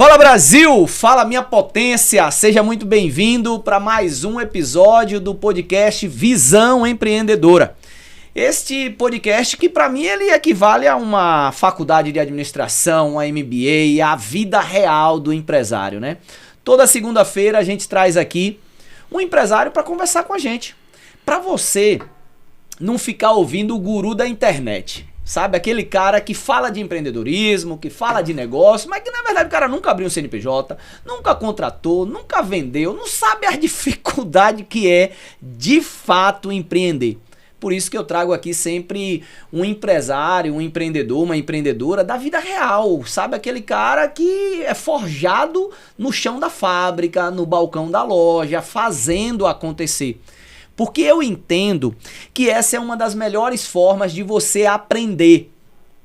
Fala Brasil, fala minha potência, seja muito bem-vindo para mais um episódio do podcast Visão Empreendedora. Este podcast que para mim ele equivale a uma faculdade de administração, a MBA, a vida real do empresário, né? Toda segunda-feira a gente traz aqui um empresário para conversar com a gente, para você não ficar ouvindo o guru da internet. Sabe, aquele cara que fala de empreendedorismo, que fala de negócio, mas que na verdade o cara nunca abriu um CNPJ, nunca contratou, nunca vendeu, não sabe a dificuldade que é de fato empreender. Por isso que eu trago aqui sempre um empresário, um empreendedor, uma empreendedora da vida real, sabe? Aquele cara que é forjado no chão da fábrica, no balcão da loja, fazendo acontecer. Porque eu entendo que essa é uma das melhores formas de você aprender.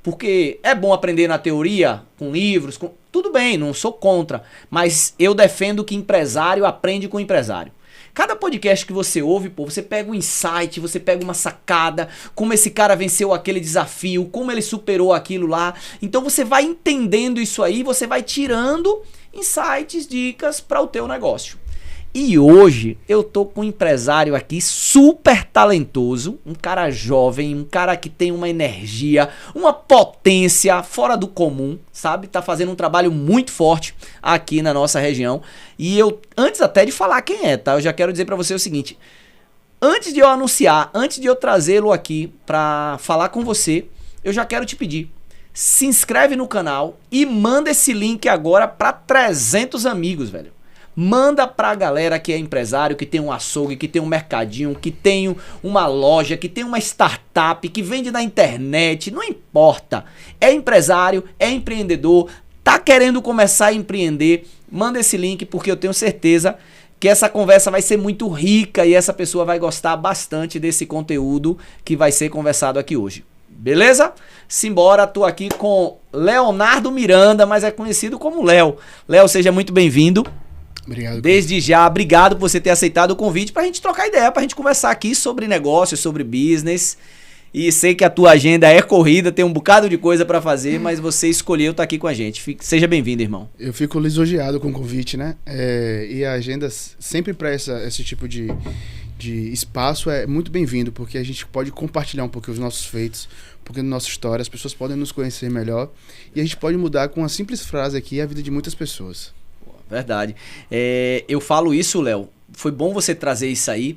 Porque é bom aprender na teoria, com livros, tudo bem, não sou contra. Mas eu defendo que empresário aprende com empresário. Cada podcast que você ouve, pô, você pega um insight, você pega uma sacada, como esse cara venceu aquele desafio, como ele superou aquilo lá. Então você vai entendendo isso aí, você vai tirando insights, dicas para o teu negócio. E hoje eu tô com um empresário aqui super talentoso, um cara jovem, um cara que tem uma energia, uma potência fora do comum, sabe? Tá fazendo um trabalho muito forte aqui na nossa região. E eu, antes até de falar quem é, tá? Eu já quero dizer pra você o seguinte, antes de eu anunciar, antes de eu trazê-lo aqui pra falar com você, eu já quero te pedir, se inscreve no canal e manda esse link agora pra 300 amigos, velho. Manda pra galera que é empresário, que tem um açougue, que tem um mercadinho, que tem uma loja, que tem uma startup, que vende na internet, não importa. É empresário, é empreendedor, tá querendo começar a empreender, manda esse link porque eu tenho certeza que essa conversa vai ser muito rica e essa pessoa vai gostar bastante desse conteúdo que vai ser conversado aqui hoje. Beleza? Simbora, tô aqui com Leonardo Miranda, mas é conhecido como Léo. Léo, seja muito bem-vindo. Obrigado. Desde já, obrigado por você ter aceitado o convite pra gente trocar ideia, pra gente conversar aqui sobre negócios, sobre business. E sei que a tua agenda é corrida, tem um bocado de coisa pra fazer, mas você escolheu estar aqui com a gente. Seja bem-vindo, irmão. Eu fico lisonjeado com o convite, né? E a agenda sempre para esse tipo de espaço é muito bem-vindo, porque a gente pode compartilhar um pouco os nossos feitos, um pouquinho da nossa história, as pessoas podem nos conhecer melhor e a gente pode mudar com uma simples frase aqui a vida de muitas pessoas. Verdade. Eu falo isso, Léo, foi bom você trazer isso aí,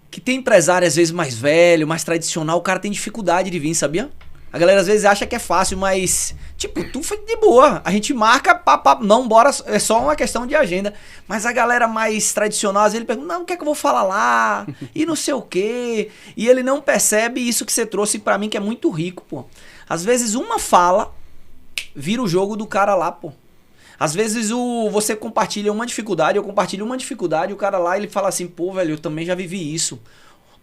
que tem empresário às vezes mais velho, mais tradicional, o cara tem dificuldade de vir, sabia? A galera às vezes acha que é fácil, mas tipo, tu foi de boa, a gente marca, não, bora, é só uma questão de agenda, mas a galera mais tradicional às vezes ele pergunta, não, o que é que eu vou falar lá, e não sei o quê, e ele não percebe isso que você trouxe pra mim que é muito rico, pô. Às vezes uma fala vira o jogo do cara lá, pô. Às vezes você compartilha uma dificuldade, eu compartilho uma dificuldade, o cara lá ele fala assim, pô, velho, eu também já vivi isso.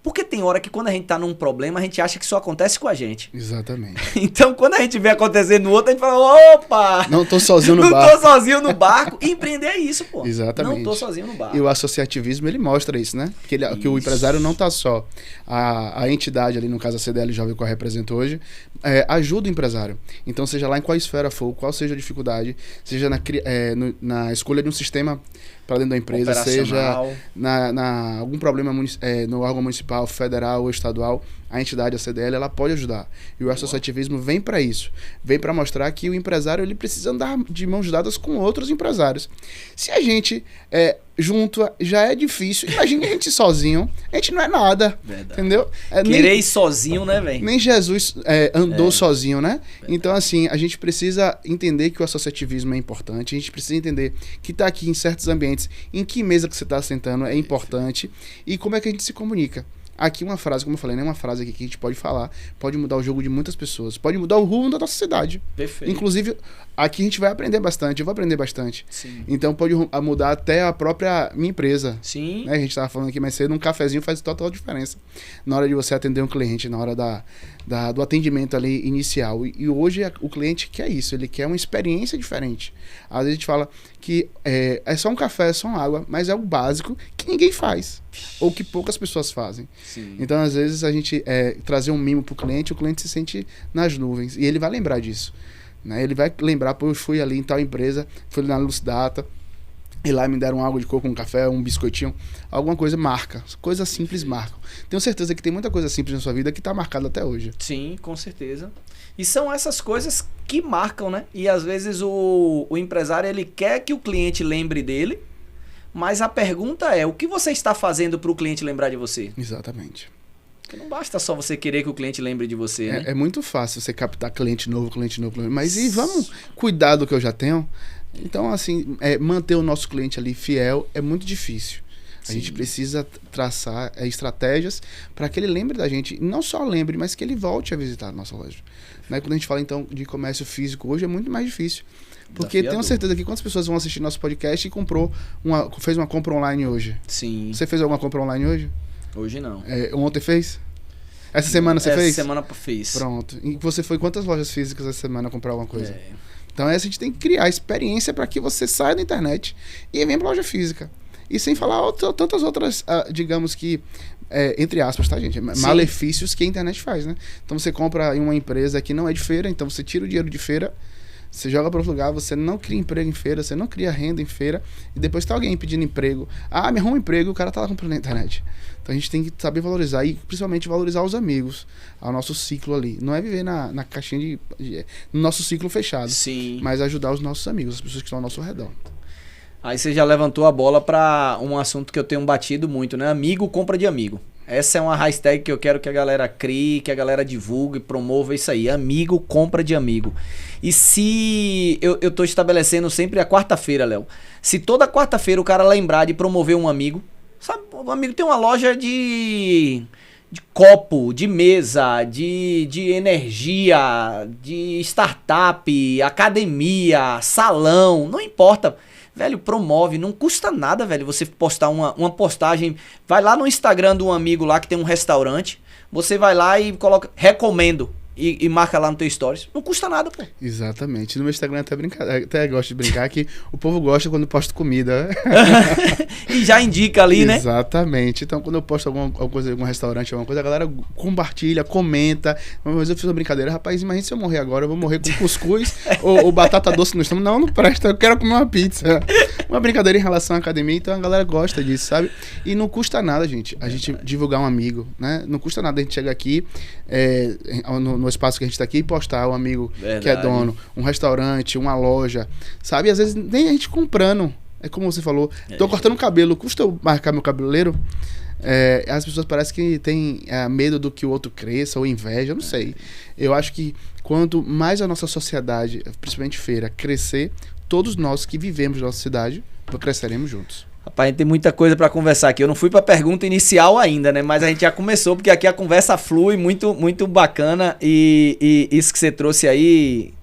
Porque tem hora que quando a gente tá num problema, a gente acha que só acontece com a gente. Exatamente. Então quando a gente vê acontecer no outro, a gente fala, opa! Não tô sozinho no barco. Não tô sozinho no barco. E empreender é isso, pô. Exatamente. Não tô sozinho no barco. E o associativismo, ele mostra isso, né? Que o empresário não tá só. A entidade ali, no caso a CDL Jovem que eu represento hoje, ajuda o empresário. Então seja lá em qual esfera for, qual seja a dificuldade, seja na escolha de um sistema para dentro da empresa, seja na algum problema no órgão municipal, federal ou estadual, a entidade, a CDL, ela pode ajudar. E o associativismo vem para isso. Vem para mostrar que o empresário ele precisa andar de mãos dadas com outros empresários. Se a gente junto já é difícil, imagina a gente sozinho, a gente não é nada. Verdade. Entendeu? Querer ir sozinho, né, velho? Nem Jesus andou sozinho, né? Verdade. Então, assim, a gente precisa entender que o associativismo é importante, a gente precisa entender que tá aqui em certos ambientes, em que mesa que você está sentando é importante e como é que a gente se comunica. Aqui uma frase, como eu falei, né? Uma frase aqui que a gente pode falar, pode mudar o jogo de muitas pessoas, pode mudar o rumo da nossa cidade. Perfeito. Inclusive, aqui a gente vai aprender bastante, eu vou aprender bastante. Sim. Então pode mudar até a própria minha empresa. Sim. Né? A gente estava falando aqui mais cedo, um cafezinho faz total diferença na hora de você atender um cliente, na hora do atendimento ali inicial. E hoje o cliente quer isso, ele quer uma experiência diferente. Às vezes a gente fala que é só um café, é só uma água, mas é o básico que ninguém faz, ou que poucas pessoas fazem. Sim. Então, às vezes, a gente trazer um mimo pro cliente, o cliente se sente nas nuvens, e ele vai lembrar disso. né? Ele vai lembrar, pô, eu fui ali em tal empresa, fui ali na Lucidata, e lá me deram água de coco, um café, um biscoitinho, alguma coisa marca. Coisas simples marcam. Tenho certeza que tem muita coisa simples na sua vida que tá marcada até hoje. Sim, com certeza. E são essas coisas que marcam, né? E às vezes o empresário, ele quer que o cliente lembre dele, mas a pergunta é, o que você está fazendo para o cliente lembrar de você? Exatamente. Porque não basta só você querer que o cliente lembre de você, né? É muito fácil você captar cliente novo, mas e vamos cuidar do que eu já tenho? Então, assim, manter o nosso cliente ali fiel é muito difícil. A gente precisa traçar estratégias para que ele lembre da gente. Não só lembre, mas que ele volte a visitar a nossa loja. Né? Quando a gente fala, então, de comércio físico, hoje é muito mais difícil. Porque tenho certeza que quantas pessoas vão assistir nosso podcast e fez uma compra online hoje? Sim. Você fez alguma compra online hoje? Hoje não. Ontem fez? Essa semana você fez? Essa semana fiz. Pronto. E você foi em quantas lojas físicas essa semana comprar alguma coisa? Então a gente tem que criar experiência para que você saia da internet e venha para loja física. E sem falar tantas outras, digamos que, entre aspas, tá, gente? Malefícios que a internet faz, né? Então você compra em uma empresa que não é de feira, então você tira o dinheiro de feira, você joga para outro lugar, você não cria emprego em feira, você não cria renda em feira, e depois tá alguém pedindo emprego. Me arruma um emprego e o cara tá lá comprando na internet. Então a gente tem que saber valorizar e principalmente valorizar os amigos, o nosso ciclo ali. Não é viver na caixinha no nosso ciclo fechado, Sim. Mas ajudar os nossos amigos, as pessoas que estão ao nosso redor. Aí você já levantou a bola para um assunto que eu tenho batido muito, né? Amigo compra de amigo. Essa é uma hashtag que eu quero que a galera crie, que a galera divulgue, promova isso aí. Amigo compra de amigo. E se eu tô estabelecendo sempre a quarta-feira, Léo. Se toda quarta-feira o cara lembrar de promover um amigo, sabe? O amigo tem uma loja de copo, de mesa, de energia, de startup, academia, salão, não importa. Velho, promove, não custa nada, velho, você postar uma postagem. Vai lá no Instagram de um amigo lá que tem um restaurante, você vai lá e coloca, recomendo, e marca lá no teu stories. Não custa nada, pô. Exatamente. No meu Instagram até gosto de brincar que o povo gosta quando eu posto comida. E já indica ali, né? Exatamente. Então, quando eu posto alguma coisa, algum restaurante, alguma coisa, a galera compartilha, comenta. Mas eu fiz uma brincadeira. Rapaz, imagina se eu morrer agora, eu vou morrer com cuscuz ou batata doce no estômago. Não presta, eu quero comer uma pizza. Uma brincadeira em relação à academia, então a galera gosta disso, sabe? E não custa nada, gente, a gente divulgar um amigo, né? Não custa nada a gente chegar aqui, no espaço que a gente tá aqui e postar um amigo que é dono, um restaurante, uma loja, sabe? E às vezes nem a gente comprando, é como você falou, tô cortando o cabelo, custa eu marcar meu cabeleireiro? As pessoas parecem que têm medo do que o outro cresça ou inveja, eu não sei. Eu acho que quanto mais a nossa sociedade, principalmente feira, crescer, todos nós que vivemos na nossa cidade, cresceremos juntos. Rapaz, a gente tem muita coisa pra conversar aqui. Eu não fui pra pergunta inicial ainda, né? Mas a gente já começou, porque aqui a conversa flui muito, muito bacana. E isso que você trouxe aí,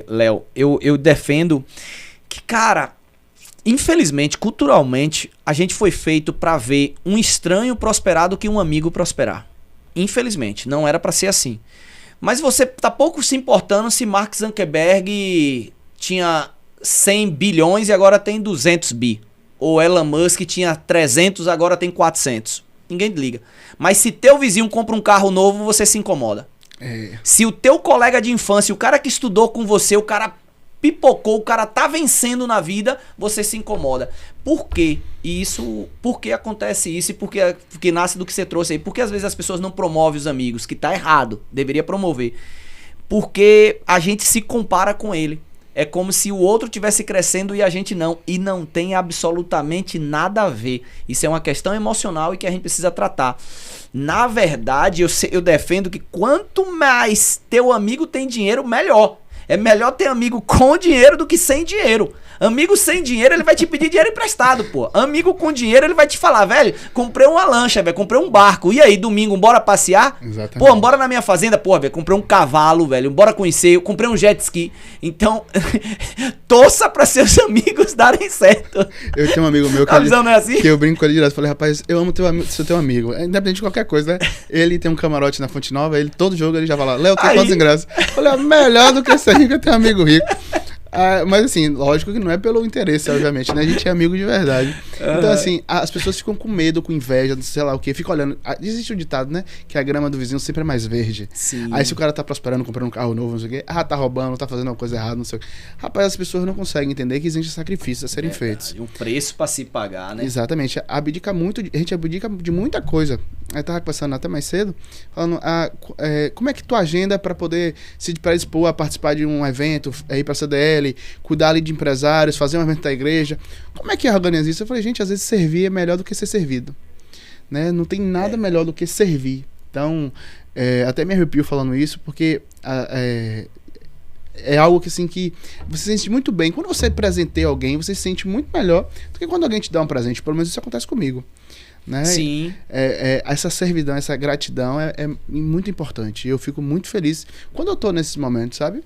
Léo, eu defendo que, cara, infelizmente, culturalmente, a gente foi feito pra ver um estranho prosperar do que um amigo prosperar. Infelizmente, não era pra ser assim. Mas você tá pouco se importando se Mark Zuckerberg tinha 100 bilhões e agora tem 200 bi. Ou Elon Musk tinha 300, agora tem 400. Ninguém liga. Mas se teu vizinho compra um carro novo, você se incomoda. Se o teu colega de infância, o cara que estudou com você, o cara pipocou, o cara tá vencendo na vida, você se incomoda. Por quê? Por que acontece isso? E porque nasce do que você trouxe aí? Porque às vezes as pessoas não promovem os amigos, que tá errado, deveria promover. Porque a gente se compara com ele. É como se o outro estivesse crescendo e a gente não. E não tem absolutamente nada a ver. Isso é uma questão emocional e que a gente precisa tratar. Na verdade, eu defendo que quanto mais teu amigo tem dinheiro, melhor. É melhor ter amigo com dinheiro do que sem dinheiro. Amigo sem dinheiro, ele vai te pedir dinheiro emprestado, pô. Amigo com dinheiro, ele vai te falar, velho, comprei uma lancha, velho, comprei um barco. E aí, domingo, bora passear? Exatamente. Pô, bora na minha fazenda? Pô, velho, comprei um cavalo, velho, bora conhecer. Eu comprei um jet ski. Então, torça pra seus amigos darem certo. Eu tenho um amigo meu A visão não é assim? que eu brinco com ele direto. Falei, rapaz, eu amo ser teu amigo. Independente de qualquer coisa, né? Ele tem um camarote na Fonte Nova, todo jogo ele já fala, Léo, tem quantos ingressos? Eu falei, melhor do que ser rico é ter um amigo rico. Mas assim, lógico que não é pelo interesse, obviamente, né? A gente é amigo de verdade. Então, assim, as pessoas ficam com medo, com inveja, sei lá o quê. Ficam olhando. Existe um ditado, né? Que a grama do vizinho sempre é mais verde. Sim. Aí se o cara tá prosperando, comprando um carro novo, não sei o quê. Tá roubando, tá fazendo uma coisa errada, não sei o quê. Rapaz, as pessoas não conseguem entender que existe sacrifícios a serem feitos. Um preço pra se pagar, né? Exatamente. A gente abdica de muita coisa. Eu tava conversando até mais cedo, falando, como é que tua agenda para poder se predispor a participar de um evento, ir pra CDL, cuidar ali de empresários, fazer um evento da igreja. Como é que organiza isso? Eu falei, gente, às vezes servir é melhor do que ser servido. Né? Não tem nada melhor do que servir. Então, até me arrepio falando isso, porque é algo que, assim, que você se sente muito bem. Quando você presenteia alguém, você se sente muito melhor do que quando alguém te dá um presente. Pelo menos isso acontece comigo. Né? Sim. Essa servidão, essa gratidão é muito importante. Eu fico muito feliz quando eu tô nesses momentos, sabe?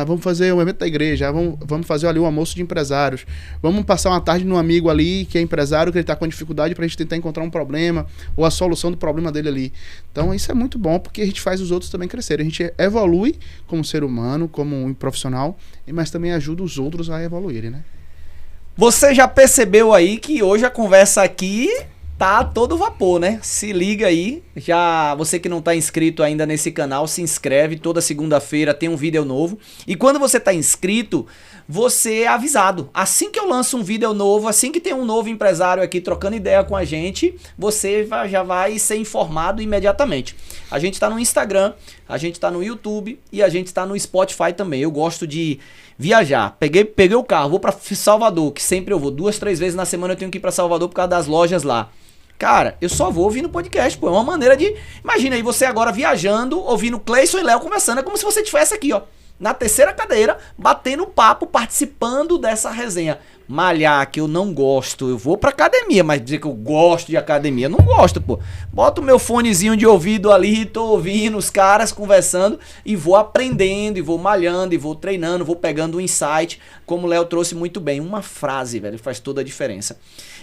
Vamos fazer um evento da igreja, vamos fazer ali um almoço de empresários, vamos passar uma tarde num amigo ali que é empresário, que ele tá com dificuldade, pra gente tentar encontrar um problema ou a solução do problema dele ali. Então isso é muito bom, porque a gente faz os outros também crescerem. A gente evolui como ser humano, como um profissional, mas também ajuda os outros a evoluírem, né? Você já percebeu aí que hoje a conversa aqui tá a todo vapor, né? Se liga aí, você que não tá inscrito ainda nesse canal, se inscreve, toda segunda-feira tem um vídeo novo. E quando você tá inscrito, você é avisado. Assim que eu lanço um vídeo novo, assim que tem um novo empresário aqui trocando ideia com a gente, você já vai ser informado imediatamente. A gente tá no Instagram, a gente tá no YouTube e a gente tá no Spotify também. Eu gosto de viajar. Peguei o carro, vou pra Salvador, que sempre eu vou. 2, 3 vezes na semana eu tenho que ir pra Salvador por causa das lojas lá. Cara, eu só vou ouvindo podcast, pô. É uma maneira de... Imagina aí você agora viajando, ouvindo Cleison e Léo conversando. É como se você estivesse aqui, ó, na terceira cadeira, batendo papo, participando dessa resenha. Malhar, que eu não gosto. Eu vou pra academia, mas dizer que eu gosto de academia, não gosto, pô. Boto o meu fonezinho de ouvido ali, tô ouvindo os caras conversando e vou aprendendo, e vou malhando, e vou treinando, vou pegando um insight, como o Léo trouxe muito bem. Uma frase, velho, faz toda a diferença.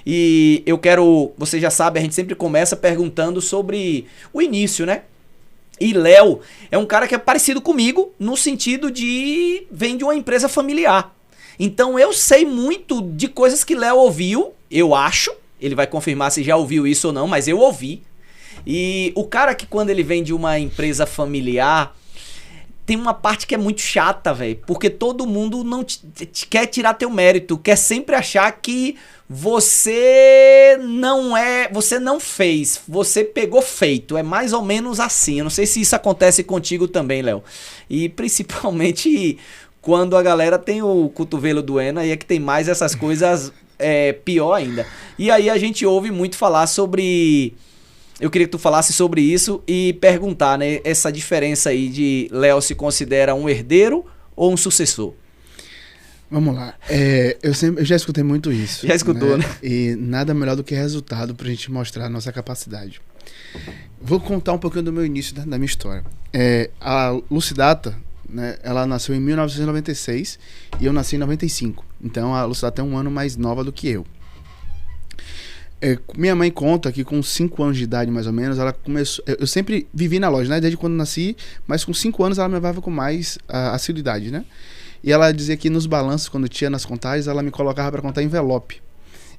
E eu quero... Você já sabe, a gente sempre começa perguntando sobre o início, né? E Léo é um cara que é parecido comigo no sentido de... vem de uma empresa familiar. Então eu sei muito de coisas que Léo ouviu, eu acho. Ele vai confirmar se já ouviu isso ou não, mas eu ouvi. E o cara que quando ele vem de uma empresa familiar, tem uma parte que é muito chata, velho. Porque todo mundo não quer tirar teu mérito, quer sempre achar que você não fez, você pegou feito. É mais ou menos assim. Eu não sei se isso acontece contigo também, Léo. E principalmente... quando a galera tem o cotovelo doendo, aí é que tem mais essas coisas, pior ainda. E aí a gente ouve muito falar sobre... Eu queria que tu falasse sobre isso e perguntar, né? Essa diferença aí de Léo se considera um herdeiro ou um sucessor? Vamos lá. Eu já escutei muito isso. Já escutou, né? E nada melhor do que resultado pra gente mostrar a nossa capacidade. Vou contar um pouquinho do meu início, da minha história. A Lucidata... né, ela nasceu em 1996 e eu nasci em 95. Então a Lucidata é um ano mais nova do que eu. Minha mãe conta que com 5 anos de idade, mais ou menos, ela começou... Eu sempre vivi na loja, né, desde quando nasci, mas com 5 anos ela me levava com mais assiduidade, né? E ela dizia que nos balanços, quando tinha nas contagens, ela me colocava para contar envelope.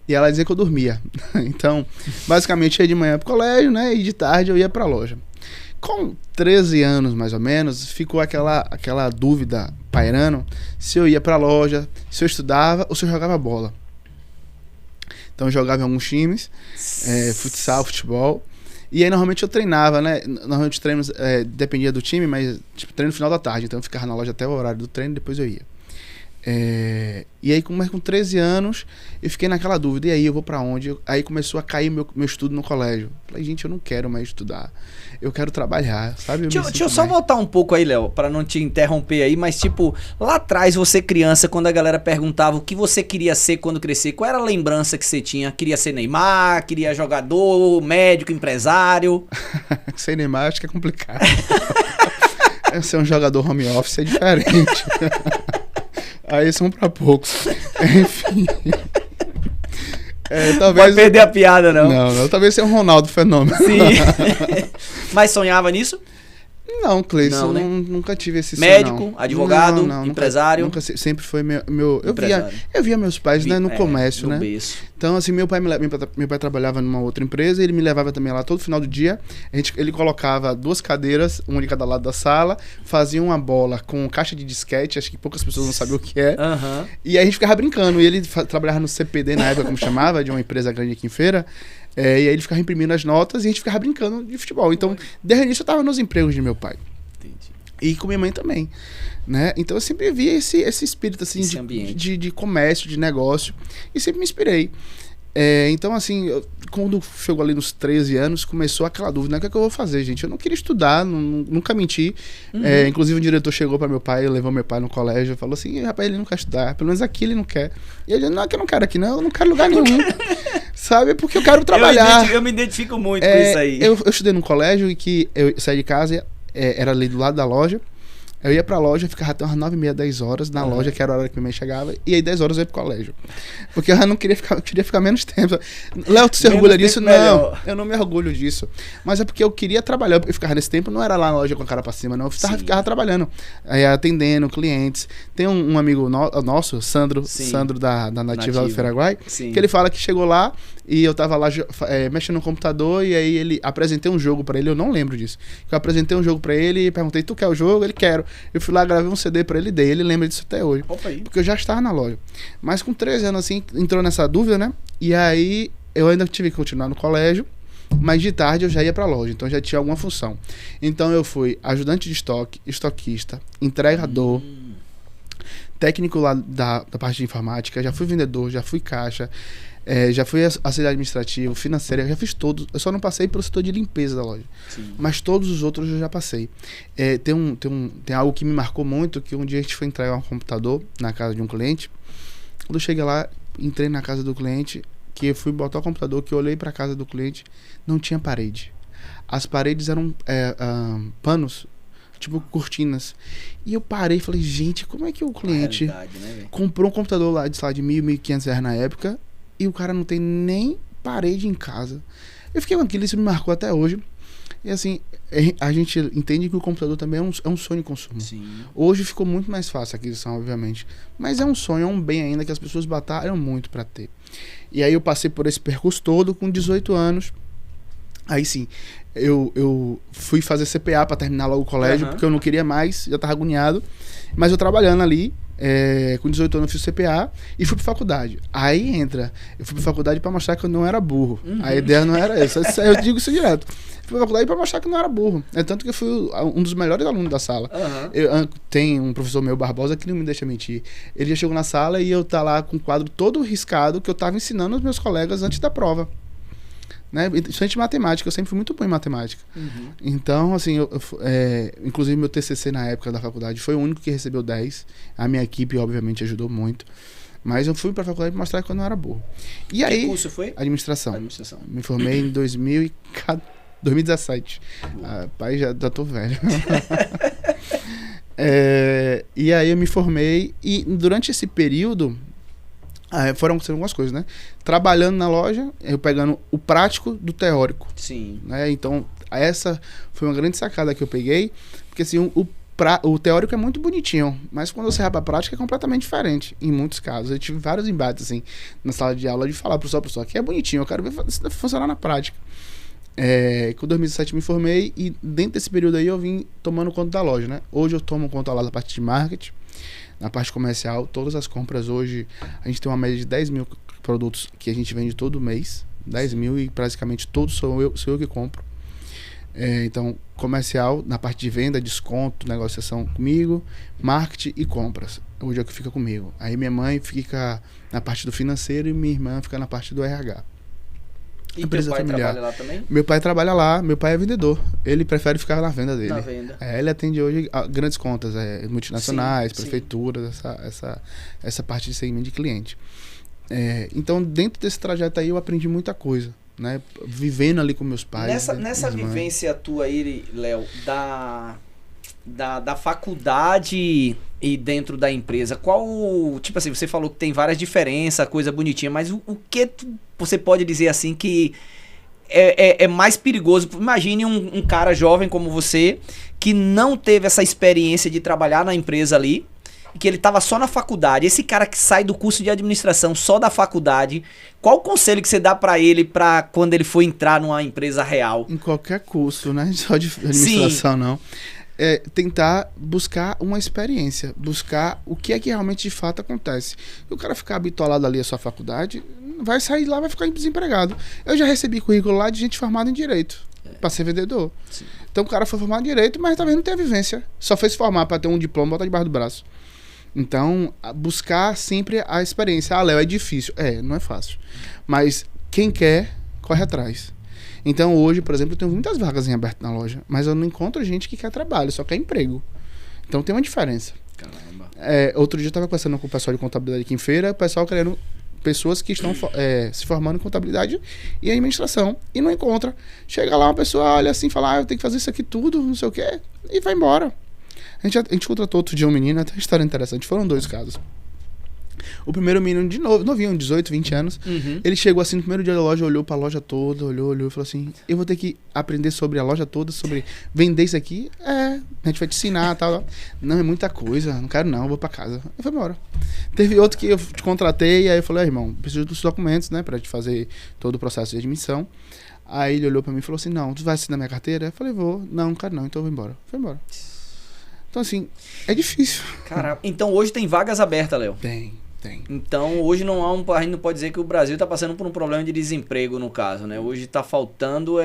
E ela dizia que eu dormia. Então, basicamente, eu ia de manhã pro colégio, né, e de tarde eu ia pra loja. Com 13 anos, mais ou menos, ficou aquela dúvida pairando se eu ia pra loja, se eu estudava ou se eu jogava bola. Então eu jogava em alguns times, futsal, futebol. E aí normalmente eu treinava, né? Normalmente os treinos dependia do time, mas tipo, treino no final da tarde. Então eu ficava na loja até o horário do treino e depois eu ia. E aí com 13 anos eu fiquei naquela dúvida, e aí eu vou pra onde? Aí começou a cair meu estudo no colégio. Falei, gente, eu não quero mais estudar, eu quero trabalhar, sabe? Deixa eu só voltar um pouco aí, Léo, pra não te interromper aí, mas tipo, lá atrás você criança, quando a galera perguntava o que você queria ser quando crescer, qual era a lembrança que você tinha? Queria ser Neymar, queria jogador, médico, empresário? Ser Neymar acho que é complicado. Ser um jogador home office é diferente. Aí são pra poucos. Enfim. Talvez... Não vai perder a piada, não. Não, talvez seja um Ronaldo fenômeno. Sim. Mas sonhava nisso? Não, Cleison, Não, né? nunca tive esse Médico, sonho, não. advogado, Não, empresário? Sempre foi meu Empresário. eu via meus pais, né, no comércio, no né? berço. Então, assim, meu pai trabalhava numa outra empresa, ele me levava também lá todo final do dia. Ele colocava 2 cadeiras, uma de cada lado da sala, fazia uma bola com caixa de disquete, acho que poucas pessoas não sabiam o que é. Aham. E aí a gente ficava brincando. E ele trabalhava no CPD na época, como chamava, de uma empresa grande aqui em Feira. E aí ele ficava imprimindo as notas e a gente ficava brincando de futebol. Então, desde o início eu tava nos empregos de meu pai. Entendi. E com minha mãe também, né? Então eu sempre vi esse espírito, assim, Esse ambiente. de comércio, de negócio. E sempre me inspirei. Então, assim, quando chegou ali nos 13 anos, começou aquela dúvida, né? O que é que eu vou fazer, gente? Eu não queria estudar, nunca menti. Inclusive, um diretor chegou para meu pai, levou meu pai no colégio, falou assim, rapaz, ele não quer estudar, pelo menos aqui ele não quer. E ele, não, que eu não quero aqui, não, eu não quero lugar nenhum. Sabe? Porque eu quero trabalhar. Eu me identifico muito com isso aí. Eu estudei num colégio e que eu saí de casa, era ali do lado da loja. Eu ia pra loja, ficava até umas 9h30, 10 horas na loja, que era a hora que minha mãe chegava, e aí 10 horas eu ia pro colégio. Porque eu não queria ficar, eu queria ficar menos tempo. Léo, tu se orgulha disso? Não, eu não me orgulho disso. Mas é porque eu queria trabalhar, eu ficava nesse tempo, não era lá na loja com a cara pra cima, não. Eu ficava trabalhando, aí atendendo clientes. Tem um amigo nosso, Sandro da Nativa lá do Feraguai, que ele fala que chegou lá e eu tava lá mexendo no computador e aí apresentei um jogo pra ele, eu não lembro disso. Eu apresentei um jogo pra ele e perguntei, tu quer o jogo? Ele, quero. Eu fui lá, gravei um CD pra ele e dei. Ele lembra disso até hoje. Opa aí. Porque eu já estava na loja. Mas com 13 anos, assim, entrou nessa dúvida, né? E aí, eu ainda tive que continuar no colégio. Mas de tarde eu já ia pra loja. Então já tinha alguma função. Então eu fui ajudante de estoque, estoquista, entregador, técnico lá da parte de informática. Já fui vendedor, já fui caixa. Já fui auxiliar administrativo, financeiro, já fiz todos. Eu só não passei pelo setor de limpeza da loja. Sim. Mas todos os outros eu já passei. Tem algo que me marcou muito, que um dia a gente foi entregar um computador na casa de um cliente. Quando eu cheguei lá, entrei na casa do cliente, que eu fui botar o computador, que eu olhei pra casa do cliente, não tinha parede. As paredes eram panos, tipo cortinas. E eu parei e falei, gente, como é que o cliente comprou um computador lá de R$1.000, R$1.500 na época, e o cara não tem nem parede em casa. Eu fiquei com aquilo, isso me marcou até hoje. E assim, a gente entende que o computador também é um sonho de consumo. Sim. Hoje ficou muito mais fácil a aquisição, obviamente. Mas é um sonho, é um bem ainda que as pessoas batalham muito para ter. E aí eu passei por esse percurso todo com 18 anos. Aí sim, eu fui fazer CPA para terminar logo o colégio, porque eu não queria mais, já tava agoniado. Mas eu trabalhando ali, com 18 anos eu fiz CPA e fui pra faculdade. Aí eu fui pra faculdade pra mostrar que eu não era burro. A ideia não era essa. Eu digo isso direto. Fui pra faculdade pra mostrar que eu não era burro. Tanto que eu fui um dos melhores alunos da sala. Tem um professor meu, Barbosa, que não me deixa mentir. Ele já chegou na sala e eu tá lá com o quadro todo riscado que eu tava ensinando os meus colegas antes da prova. Né? Principalmente matemática, eu sempre fui muito bom em matemática. Então, assim, inclusive meu TCC na época da faculdade foi o único que recebeu 10. A minha equipe, obviamente, ajudou muito. Mas eu fui pra faculdade pra mostrar que eu não era burro. E aí, curso foi? Administração. Me formei em 2017. Pai, já tô velho. E aí eu me formei e durante esse período foram acontecendo algumas coisas, né? Trabalhando na loja, eu pegando o prático do teórico. Sim. Né? Então, essa foi uma grande sacada que eu peguei, porque assim, o teórico é muito bonitinho, mas quando você vai pra prática é completamente diferente, em muitos casos. Eu tive vários embates, assim, na sala de aula, de falar pro professor, aqui é bonitinho, eu quero ver se funcionar na prática. Com 2017 me formei e dentro desse período aí eu vim tomando conta da loja, né? Hoje eu tomo conta lá da parte de marketing, na parte comercial, todas as compras hoje, a gente tem uma média de 10 mil produtos que a gente vende todo mês. 10 mil e praticamente todos sou eu que compro. Então, comercial, na parte de venda, desconto, negociação comigo, marketing e compras. Hoje é o que fica comigo. Aí minha mãe fica na parte do financeiro e minha irmã fica na parte do RH. E teu pai trabalha lá também? Meu pai trabalha lá, meu pai é vendedor. Ele prefere ficar na venda dele. Na venda. Ele atende hoje grandes contas, multinacionais, prefeituras, essa parte de segmento de cliente. Então, dentro desse trajeto aí, eu aprendi muita coisa, né? Vivendo ali com meus pais. Nessa vivência tua aí, Léo, da faculdade e dentro da empresa, tipo assim, você falou que tem várias diferenças, coisa bonitinha, mas o que você pode dizer assim que é mais perigoso. Imagine um cara jovem como você, que não teve essa experiência de trabalhar na empresa ali, que ele estava só na faculdade. Esse cara que sai do curso de administração só da faculdade, qual o conselho que você dá para ele para quando ele for entrar numa empresa real? Em qualquer curso, né? Só de administração, não. Tentar buscar uma experiência, buscar o que é que realmente de fato acontece. Se o cara ficar bitolado ali à sua faculdade, vai sair lá, vai ficar desempregado. Eu já recebi currículo lá de gente formada em Direito, para ser vendedor. Sim. Então o cara foi formado em Direito, mas talvez não tenha vivência. Só foi se formar para ter um diploma e botar debaixo do braço. Então, buscar sempre a experiência. Léo, é difícil. Não é fácil. Mas quem quer, corre atrás. Então, hoje, por exemplo, eu tenho muitas vagas em aberto na loja, mas eu não encontro gente que quer trabalho, só quer emprego. Então, tem uma diferença. Caramba. Outro dia eu estava conversando com o pessoal de contabilidade aqui em feira, o pessoal querendo pessoas que estão se formando em contabilidade e administração, e não encontra. Chega lá, uma pessoa olha assim, fala, eu tenho que fazer isso aqui tudo, não sei o quê, e vai embora. A gente contratou outro dia um menino, até uma história interessante. Foram 2 casos. O primeiro menino, de novo, novinho, 18, 20 anos. Ele chegou assim no primeiro dia da loja, olhou pra loja toda, olhou e falou assim: eu vou ter que aprender sobre a loja toda, sobre vender isso aqui. A gente vai te ensinar e tal. Não, é muita coisa, não quero não, vou pra casa. Eu fui embora. Teve outro que eu te contratei, aí eu falei: irmão, preciso dos documentos, né, pra te fazer todo o processo de admissão. Aí ele olhou pra mim e falou assim: não, tu vai assinar minha carteira? Eu falei: vou. Não quero não, então eu vou embora. Foi embora. Então, assim, é difícil. Caramba. Então, hoje tem vagas abertas, Léo? Tem. Então, hoje a gente não pode dizer que o Brasil está passando por um problema de desemprego, no caso, né? Hoje está faltando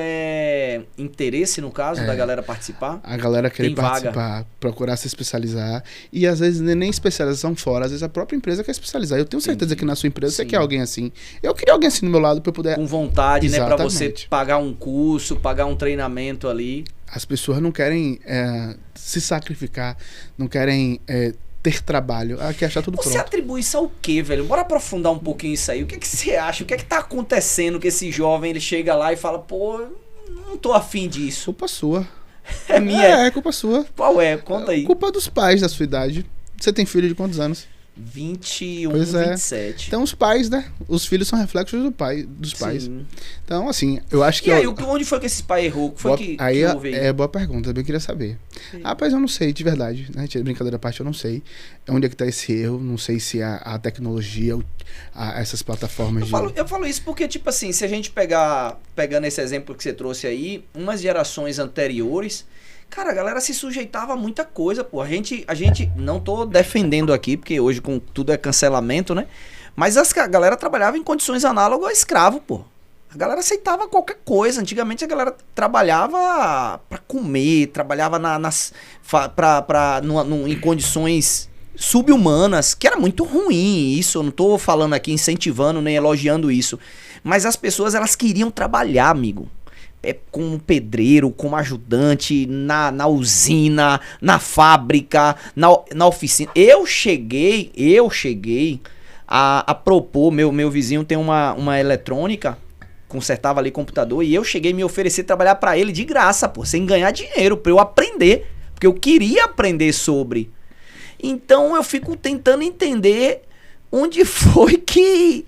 interesse, no caso, da galera participar. A galera querer participar, procurar se especializar. E, às vezes, nem especialização fora. Às vezes, a própria empresa quer especializar. Eu tenho certeza que na sua empresa você quer alguém assim. Eu queria alguém assim do meu lado para eu poder... Com vontade, né? Para você pagar um curso, pagar um treinamento ali. As pessoas não querem se sacrificar, não querem ter trabalho, quer achar tudo pronto. Você atribui isso ao quê, velho? Bora aprofundar um pouquinho isso aí. O que é que você acha? O que é que tá acontecendo que esse jovem, ele chega lá e fala, pô, não tô afim disso. Culpa sua. É minha? É culpa sua. Qual é? Conta aí. Culpa dos pais da sua idade. Você tem filho de quantos anos? 21, pois 27. Então os pais, né? Os filhos são reflexos dos pais. Então, assim, eu acho que... E aí, onde foi que esse pai errou? Que foi que houve aí? Boa pergunta, eu bem queria saber. Sim. Rapaz, eu não sei, de verdade, né? Brincadeira à parte, eu não sei onde é que tá esse erro, não sei se a tecnologia, essas plataformas eu falo isso porque, tipo assim, se a gente pegando esse exemplo que você trouxe aí, umas gerações anteriores... Cara, a galera se sujeitava a muita coisa, pô. A gente não tô defendendo aqui, porque hoje com tudo é cancelamento, né? Mas a galera trabalhava em condições análogas a escravo, pô. A galera aceitava qualquer coisa. Antigamente a galera trabalhava pra comer, trabalhava em condições sub-humanas, que era muito ruim isso. Eu não tô falando aqui incentivando nem elogiando isso. Mas as pessoas, elas queriam trabalhar, amigo. Como pedreiro, como ajudante, na usina, na fábrica, na oficina. Eu cheguei a propor, meu vizinho tem uma eletrônica, consertava ali computador, e eu cheguei a me oferecer trabalhar pra ele de graça, pô, sem ganhar dinheiro, pra eu aprender, porque eu queria aprender sobre. Então eu fico tentando entender onde foi que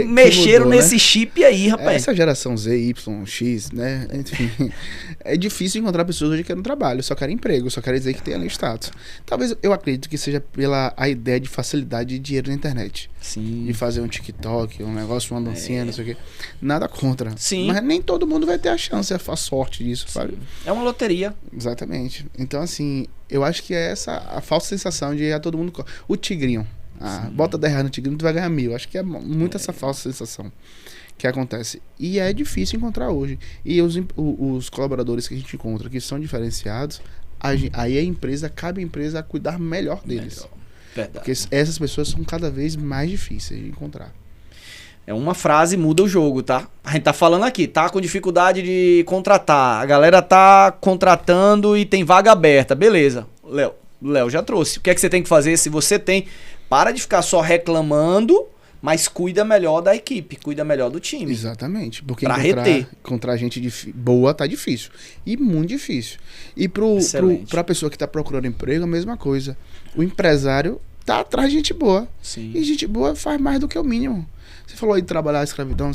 mexeram mudou, nesse chip aí, rapaz. Essa geração Z, Y, X, né? Enfim, é difícil encontrar pessoas hoje que querem trabalho, só querem emprego, só querem dizer que tem ali status. Talvez, eu acredito que seja pela a ideia de facilidade de dinheiro na internet. Sim. De fazer um TikTok, um negócio, uma dancinha, não sei o quê. Nada contra. Sim. Mas nem todo mundo vai ter a chance, a sorte disso, sabe? É uma loteria. Exatamente. Então, assim, eu acho que é essa a falsa sensação de todo mundo... O tigrinho. Bota 10 reais no tigrinho, tu vai ganhar 1.000. Acho que é muito essa falsa sensação que acontece. E é difícil encontrar hoje. E os colaboradores que a gente encontra, que são diferenciados, aí cabe a empresa a cuidar melhor deles. Verdade. Porque essas pessoas são cada vez mais difíceis de encontrar. Uma frase muda o jogo, tá? A gente tá falando aqui, tá com dificuldade de contratar. A galera tá contratando e tem vaga aberta. Beleza. Léo já trouxe. O que é que você tem que fazer? Se você tem... Para de ficar só reclamando, mas cuida melhor da equipe, cuida melhor do time. Exatamente. Porque encontrar gente boa tá difícil. E muito difícil. E pra pessoa que tá procurando emprego, a mesma coisa. O empresário tá atrás de gente boa. Sim. E gente boa faz mais do que o mínimo. Você falou aí de trabalhar a escravidão,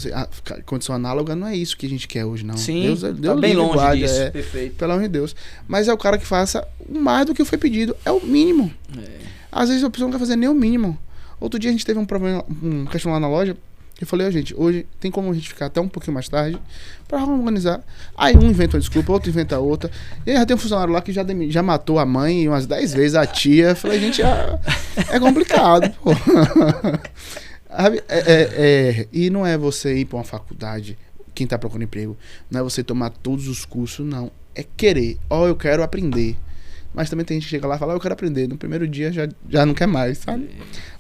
condição análoga, não é isso que a gente quer hoje, não. Sim, Deus tá bem longe guarde, disso, perfeito. Pelo amor de Deus. Mas é o cara que faça mais do que foi pedido, é o mínimo. Às vezes a pessoa não quer fazer nem o mínimo. Outro dia a gente teve um problema, uma questão lá na loja, eu falei, gente, hoje tem como a gente ficar até um pouquinho mais tarde pra organizar. Aí um inventa uma desculpa, outro inventa outra. E aí já tem um funcionário lá que já matou a mãe umas 10 vezes, a tia. Eu falei, gente, é complicado, pô. E não é você ir pra uma faculdade, quem tá procurando emprego, não é você tomar todos os cursos, não. É querer. Eu quero aprender. Mas também tem gente que chega lá e fala, eu quero aprender. No primeiro dia já não quer mais, sabe?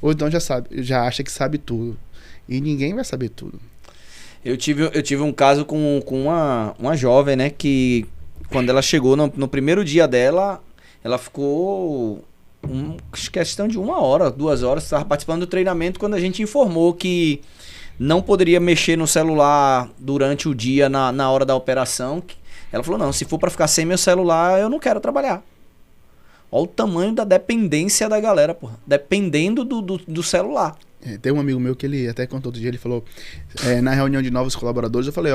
Ou então já acha que sabe tudo. E ninguém vai saber tudo. Eu tive um caso com uma jovem, né? Que quando ela chegou no primeiro dia dela, ela ficou questão de 1 hora, 2 horas, estava participando do treinamento quando a gente informou que não poderia mexer no celular durante o dia na hora da operação. Ela falou, não, se for para ficar sem meu celular, eu não quero trabalhar. Olha o tamanho da dependência da galera, porra. Dependendo do celular. Tem um amigo meu que ele até contou outro dia, ele falou, na reunião de novos colaboradores, eu falei,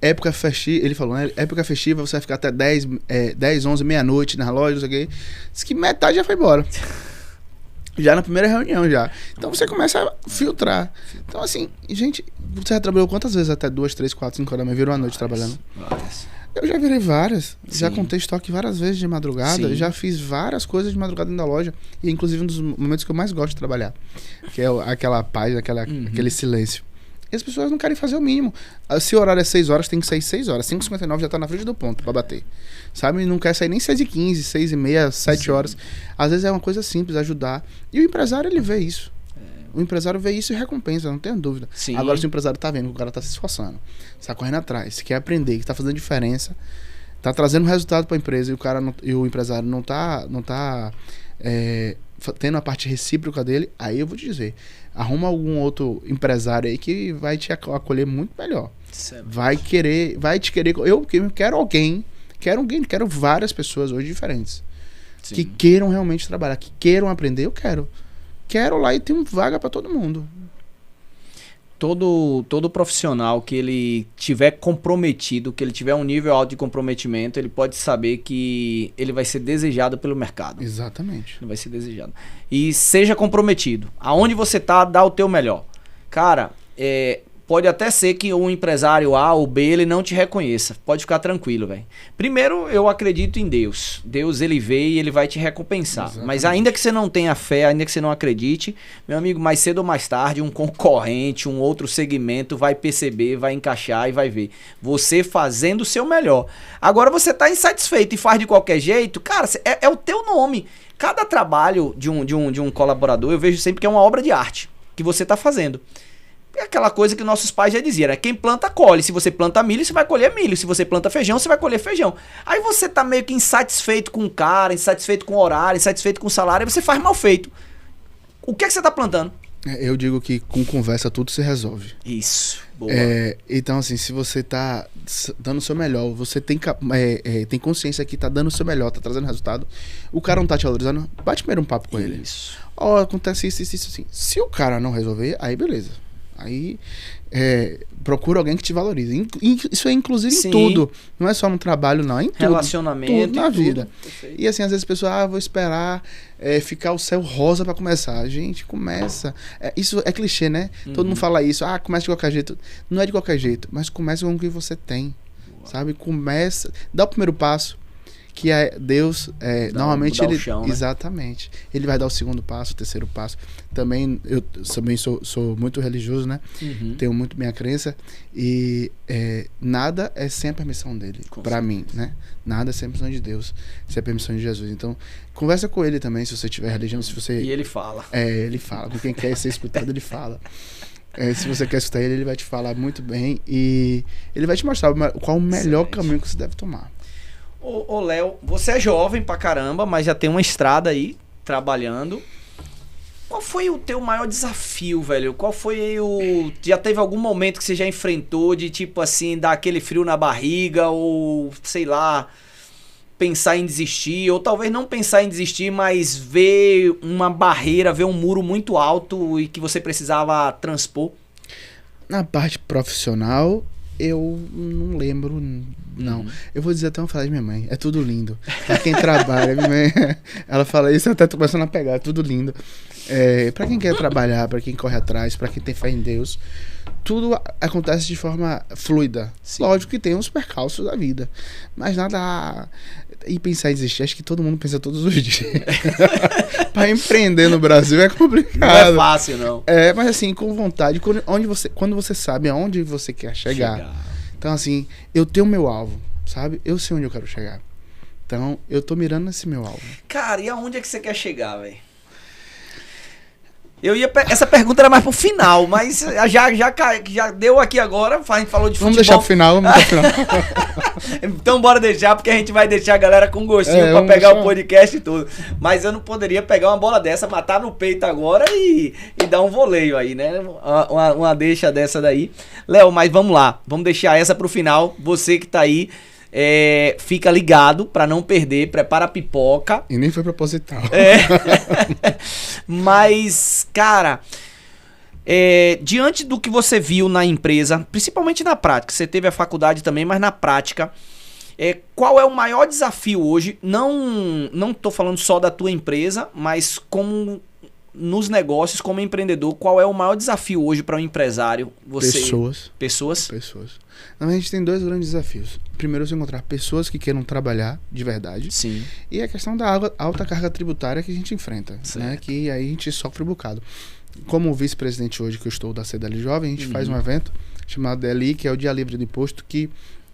época festiva, ele falou, né, época festiva você vai ficar até 10, 11, meia-noite na loja, não sei o quê. Diz que metade já foi embora. Já na primeira reunião, já. Então você começa a filtrar. Então assim, gente, você já trabalhou quantas vezes até 2, 3, 4, 5 horas da manhã, virou a noite trabalhando? Várias. Eu já virei várias. Sim. Já contei estoque várias vezes de madrugada. Sim. Já fiz várias coisas de madrugada dentro da loja. E inclusive um dos momentos que eu mais gosto de trabalhar. Que é aquela paz, aquele silêncio. E as pessoas não querem fazer o mínimo. Se o horário é 6 horas, tem que sair 6 horas. 5h59 já tá na frente do ponto pra bater. Sabe? Não quer sair nem 6h15, 6h30, 7 horas. Às vezes é uma coisa simples, ajudar. E o empresário, ele vê isso. O empresário vê isso e recompensa, não tenho dúvida. Sim. Agora, se o empresário tá vendo que o cara tá se esforçando, tá correndo atrás, quer aprender, que tá fazendo diferença, tá trazendo resultado pra empresa e o empresário não tá tendo a parte recíproca dele, aí eu vou te dizer, arruma algum outro empresário aí que vai te acolher muito melhor. Certo. Vai te querer. Eu quero várias pessoas hoje diferentes. Sim. Que queiram realmente trabalhar, que queiram aprender, eu quero. Quero lá e tem vaga pra todo mundo. Todo profissional que ele tiver comprometido, que ele tiver um nível alto de comprometimento, ele pode saber que ele vai ser desejado pelo mercado. Exatamente. Ele vai ser desejado. E seja comprometido. Aonde você tá, dá o teu melhor. Cara, pode até ser que o empresário A ou B, ele não te reconheça. Pode ficar tranquilo, velho. Primeiro, eu acredito em Deus. Deus, ele vê e ele vai te recompensar. Exatamente. Mas ainda que você não tenha fé, ainda que você não acredite, meu amigo, mais cedo ou mais tarde, um concorrente, um outro segmento vai perceber, vai encaixar e vai ver. Você fazendo o seu melhor. Agora você tá insatisfeito e faz de qualquer jeito, cara, é o teu nome. Cada trabalho de um colaborador, eu vejo sempre que é uma obra de arte que você tá fazendo. É aquela coisa que nossos pais já diziam, né? Quem planta, colhe. Se você planta milho, você vai colher milho. Se você planta feijão, você vai colher feijão. Aí você tá meio que insatisfeito com o cara, insatisfeito com o horário, insatisfeito com o salário, aí você faz mal feito. O que é que você tá plantando? Eu digo que com conversa tudo se resolve. Isso. Boa. Então, assim, se você tá dando o seu melhor, você tem consciência que tá dando o seu melhor, tá trazendo resultado, o cara não tá te valorizando, bate primeiro um papo com ele. Isso. Acontece isso, assim. Se o cara não resolver, aí beleza. Aí procura alguém que te valorize. Isso é inclusive Sim. em tudo. Não é só no trabalho, não. É em tudo. Relacionamento. Tudo na vida. Perfeito. E assim, às vezes a pessoa, vou esperar ficar o céu rosa pra começar. Gente, começa. Isso é clichê, né? Todo mundo fala isso. Começa de qualquer jeito. Não é de qualquer jeito, mas começa com o que você tem. Boa. Sabe? Começa. Dá o primeiro passo. Que Deus, normalmente ele... Chão, né? Exatamente. Ele vai dar o segundo passo, o terceiro passo. Eu também sou muito religioso, né? Uhum. Tenho muito minha crença. E nada é sem a permissão dele, pra mim, né? Nada é sem a permissão de Deus, sem a permissão de Jesus. Então, conversa com ele também, se você tiver religião, se você... E ele fala. Ele fala. Com quem quer ser escutado, ele fala. Se você quer escutar ele vai te falar muito bem. E ele vai te mostrar qual o melhor caminho que você deve tomar. Ô Léo, você é jovem pra caramba, mas já tem uma estrada aí, trabalhando. Qual foi o teu maior desafio, velho? Qual foi já teve algum momento que você já enfrentou de, tipo assim, dar aquele frio na barriga ou, sei lá, pensar em desistir, ou talvez não pensar em desistir, mas ver uma barreira, ver um muro muito alto e que você precisava transpor? Na parte profissional, eu não lembro, não. Eu vou dizer até uma frase de minha mãe, é tudo lindo. Pra quem trabalha, minha mãe, ela fala isso, eu até tô começando a pegar, é tudo lindo. Pra quem quer trabalhar, pra quem corre atrás, pra quem tem fé em Deus, tudo acontece de forma fluida. Sim. Lógico que tem uns percalços da vida, mas nada... E pensar em desistir, acho que todo mundo pensa todos os dias. Pra empreender no Brasil é complicado. Não é fácil, não. Mas assim, com vontade, quando você sabe aonde você quer chegar. Então assim, eu tenho meu alvo, sabe? Eu sei onde eu quero chegar. Então, eu tô mirando nesse meu alvo. Cara, e aonde é que você quer chegar, velho? Essa pergunta era mais pro final, mas já deu aqui agora, a gente falou de futebol. Vamos deixar pro final, Então bora deixar, porque a gente vai deixar a galera com gostinho pra pegar o podcast e tudo. Mas eu não poderia pegar uma bola dessa, matar no peito agora e dar um voleio aí, né? Uma deixa dessa daí. Léo, mas vamos lá, vamos deixar essa pro final. Você que tá aí, fica ligado pra não perder, prepara a pipoca. E nem foi proposital. Mas, cara, diante do que você viu na empresa, principalmente na prática, você teve a faculdade também, mas na prática, qual é o maior desafio hoje? Não tô falando só da tua empresa, mas como nos negócios, como empreendedor, qual é o maior desafio hoje para um empresário? Pessoas? A gente tem dois grandes desafios. Primeiro, você encontrar pessoas que queiram trabalhar de verdade. Sim. E a questão da alta carga tributária que a gente enfrenta, né? Que aí a gente sofre um bocado. Como vice-presidente hoje que eu estou da CDL Jovem, a gente faz um evento chamado DLI, que é o Dia Livre do Imposto, que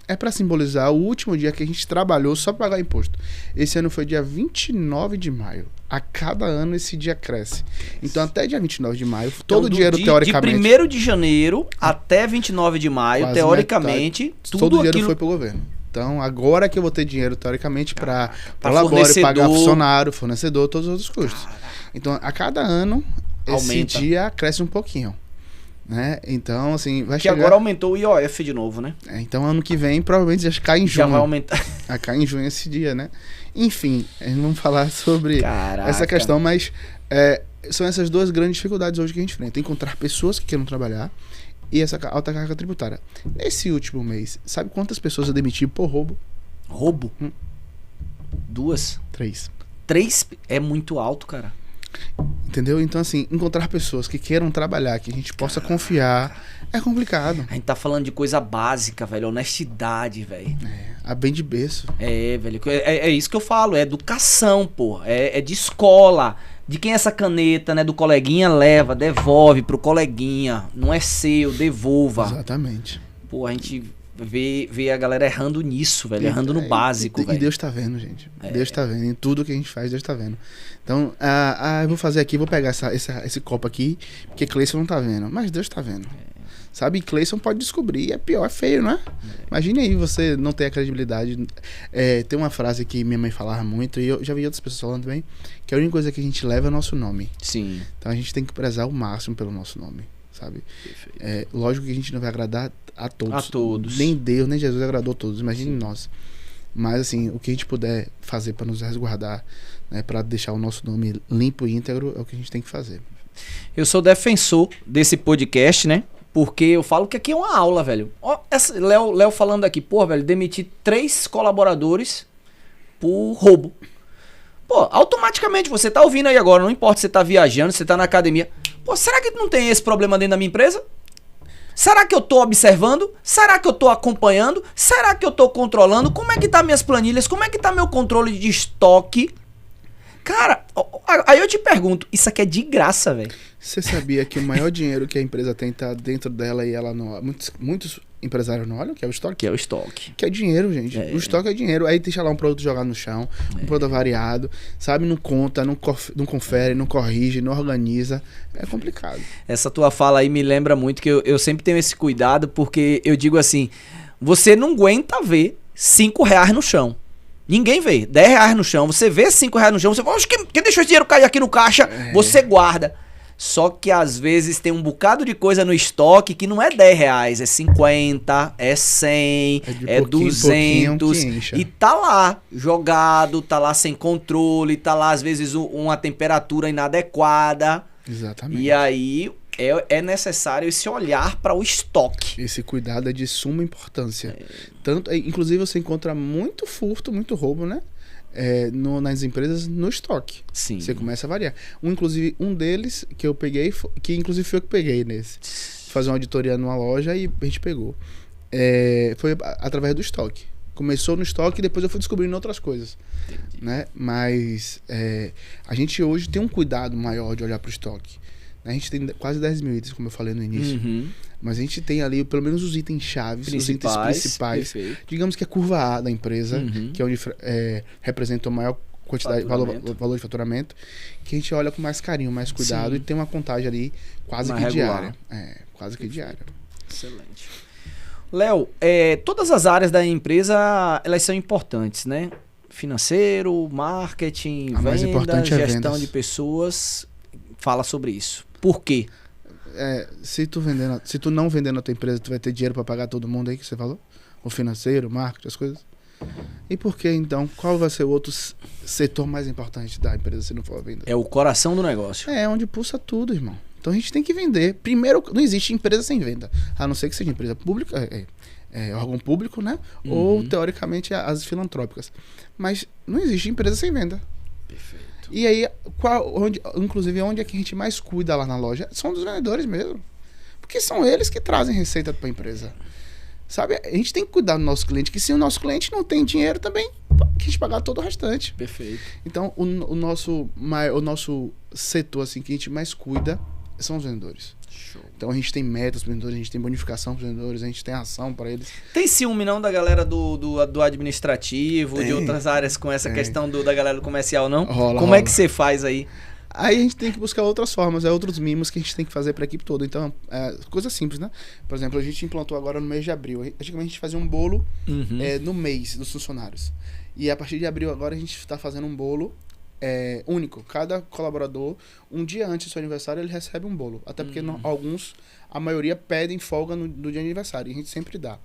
é para simbolizar o último dia que a gente trabalhou só para pagar imposto. Esse ano foi dia 29 de maio. A cada ano esse dia cresce. Então até dia 29 de maio, todo o dinheiro teoricamente... De 1º de janeiro até 29 de maio, teoricamente, todo o dinheiro foi pro governo. Então agora que eu vou ter dinheiro teoricamente para labore, pagar funcionário, fornecedor, todos os outros custos. Então a cada ano esse dia cresce um pouquinho. Né? Então, assim, vai chegar... agora aumentou o IOF de novo, né? Então, ano que vem, provavelmente já cai em junho. Já vai aumentar. Vai cair em junho esse dia, né? Enfim, vamos falar sobre essa questão, mas são essas duas grandes dificuldades hoje que a gente enfrenta. Encontrar pessoas que queiram trabalhar e essa alta carga tributária. Nesse último mês, sabe quantas pessoas eu demiti por roubo? Roubo? 2? 3. 3 é muito alto, cara. Entendeu? Então, assim, encontrar pessoas que queiram trabalhar, que a gente possa confiar, é complicado. A gente tá falando de coisa básica, velho. Honestidade, velho. A bem de berço. Velho. É isso que eu falo. É educação, pô. É de escola. De quem é essa caneta, né? Do coleguinha, leva, devolve pro coleguinha. Não é seu, devolva. Exatamente. Pô, a gente vê a galera errando nisso, velho. Errando no básico, velho. E Deus tá vendo, gente. Deus tá vendo. Em tudo que a gente faz, Deus tá vendo. Então, eu vou fazer aqui, vou pegar esse copo aqui, porque Cleison não tá vendo. Mas Deus tá vendo. Sabe? Cleison pode descobrir. É pior, é feio, né? Imagine aí você não ter a credibilidade. Tem uma frase que minha mãe falava muito, e eu já vi outras pessoas falando também, que a única coisa que a gente leva é o nosso nome. Sim. Então a gente tem que prezar o máximo pelo nosso nome, sabe? Lógico que a gente não vai agradar a todos. Nem Deus, nem Jesus agradou a todos. Imagine nós. Mas assim, o que a gente puder fazer para nos resguardar, né, para deixar o nosso nome limpo e íntegro, é o que a gente tem que fazer. Eu sou defensor desse podcast, né? Porque eu falo que aqui é uma aula, velho. Ó, Léo falando aqui, pô, velho, demiti 3 colaboradores por roubo. Pô, automaticamente você tá ouvindo aí agora, não importa se você tá viajando, se você tá na academia. Pô, será que não tem esse problema dentro da minha empresa? Será que eu tô observando? Será que eu tô acompanhando? Será que eu tô controlando? Como é que tá minhas planilhas? Como é que tá meu controle de estoque? Cara, aí eu te pergunto, isso aqui é de graça, velho. Você sabia que o maior dinheiro que a empresa tem tá dentro dela e ela não... Muitos empresários não olham, que é o estoque? Que é o estoque. Que é dinheiro, gente. O estoque é dinheiro. Aí deixa lá um produto jogado no chão, um produto variado, sabe? Não conta, não confere, não corrige, não organiza. É complicado. Essa tua fala aí me lembra muito que eu sempre tenho esse cuidado, porque eu digo assim, você não aguenta ver R$5 no chão. Ninguém vê. R$10 no chão. Você vê R$5 no chão, você fala, quem deixou esse dinheiro cair aqui no caixa? Você guarda. Só que às vezes tem um bocado de coisa no estoque que não é R$10, é 50, é 100, é 200. E tá lá jogado, tá lá sem controle, tá lá às vezes uma temperatura inadequada. Exatamente. E aí é necessário esse olhar para o estoque. Esse cuidado é de suma importância. Tanto, inclusive você encontra muito furto, muito roubo, né? Nas empresas, no estoque. Sim. Você começa a variar. Inclusive, um deles que eu peguei, que inclusive foi eu que peguei nesse. Fazer uma auditoria numa loja e a gente pegou. Foi através do estoque. Começou no estoque e depois eu fui descobrindo outras coisas. Né? Mas a gente hoje tem um cuidado maior de olhar para o estoque. A gente tem quase 10 mil itens, como eu falei no início. Mas a gente tem ali pelo menos os itens chaves, os itens principais. Perfeito. Digamos que a curva A da empresa, que é onde representa a maior quantidade, valor de faturamento, que a gente olha com mais carinho, mais cuidado. Sim. E tem uma contagem ali quase que diária. Quase que diária. Excelente. Léo, todas as áreas da empresa, elas são importantes, né? Financeiro, marketing, venda, gestão de pessoas. Fala sobre isso. Por quê? Se tu não vender na tua empresa, tu vai ter dinheiro para pagar todo mundo aí que você falou? O financeiro, o marketing, as coisas. E por que então? Qual vai ser o outro setor mais importante da empresa se não for a venda? É o coração do negócio. É onde pulsa tudo, irmão. Então a gente tem que vender. Primeiro, não existe empresa sem venda. A não ser que seja empresa pública, órgão público, né? Ou, teoricamente, as filantrópicas. Mas não existe empresa sem venda. Perfeito. E aí, inclusive, onde é que a gente mais cuida lá na loja? São dos vendedores mesmo. Porque são eles que trazem receita para a empresa. Sabe? A gente tem que cuidar do nosso cliente, que se o nosso cliente não tem dinheiro também, a gente pagar todo o restante. Perfeito. Então, o nosso setor assim, que a gente mais cuida são os vendedores. Show. Então a gente tem metas para os vendedores, a gente tem bonificação para os vendedores, a gente tem ação para eles. Tem ciúme não da galera do administrativo, de outras áreas com essa questão da galera do comercial, não? Como é que você faz aí? Aí a gente tem que buscar outras formas, outros mimos que a gente tem que fazer para a equipe toda. Então, coisa simples, né? Por exemplo, a gente implantou agora no mês de abril. Antigamente a gente fazia um bolo no mês dos funcionários. E a partir de abril agora a gente está fazendo um bolo único. Cada colaborador, um dia antes do seu aniversário, ele recebe um bolo. Até porque a maioria pedem folga no dia de aniversário. E a gente sempre dá.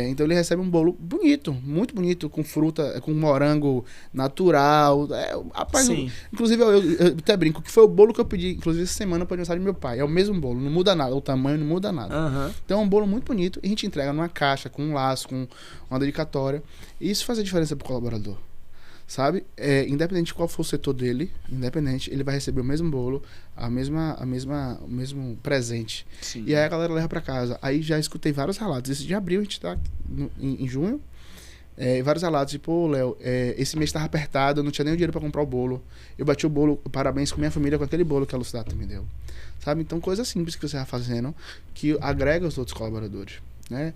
Então ele recebe um bolo bonito, muito bonito, com fruta, com morango natural. Rapaz, inclusive eu até brinco que foi o bolo que eu pedi, inclusive, essa semana para o aniversário do meu pai. É o mesmo bolo, não muda nada. O tamanho não muda nada. Então é um bolo muito bonito. E a gente entrega numa caixa, com um laço, com uma dedicatória. E isso faz a diferença pro colaborador. Sabe? Independente de qual for o setor dele, ele vai receber o mesmo bolo, o mesmo presente. Sim. E aí a galera leva pra casa. Aí já escutei vários relatos. Esse de abril, a gente tá em junho, vários relatos de, pô, Léo, esse mês tava apertado, eu não tinha nem o dinheiro pra comprar o bolo. Eu bati o bolo, parabéns com minha família, com aquele bolo que a Lucidata me deu. Sabe? Então, coisas simples que você vai fazendo que agrega os outros colaboradores. Né?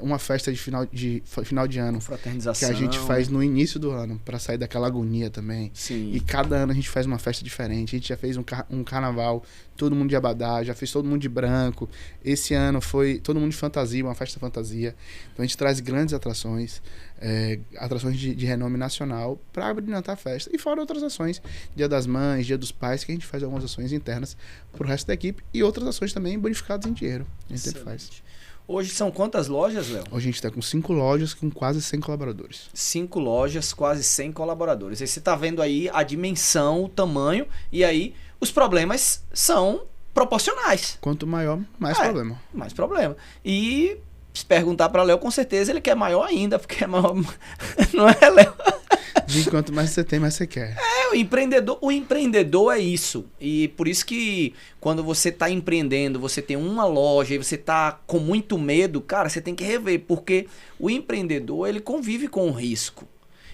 Uma festa de final de ano, fraternização, que a gente faz no início do ano para sair daquela agonia também. Sim. E cada ano a gente faz uma festa diferente. A gente já fez um carnaval, todo mundo de abadá, já fez todo mundo de branco. Esse ano foi todo mundo de fantasia, uma festa fantasia. Então a gente traz grandes atrações, atrações de renome nacional para abrilhantar a festa. E fora outras ações, Dia das Mães, Dia dos Pais, que a gente faz algumas ações internas pro resto da equipe e outras ações também bonificadas em dinheiro. A gente sempre faz. Hoje são quantas lojas, Léo? Hoje a gente está com 5 lojas com quase 100 colaboradores. 5 lojas, quase 100 colaboradores. Aí você está vendo aí a dimensão, o tamanho, e aí os problemas são proporcionais. Quanto maior, mais problema. Mais problema. E se perguntar para Léo, com certeza ele quer maior ainda, porque é maior. Não é, Léo? De quanto mais você tem, mais você quer. O empreendedor é isso. E por isso que quando você está empreendendo, você tem uma loja e você está com muito medo, cara, você tem que rever. Porque o empreendedor, ele convive com o risco.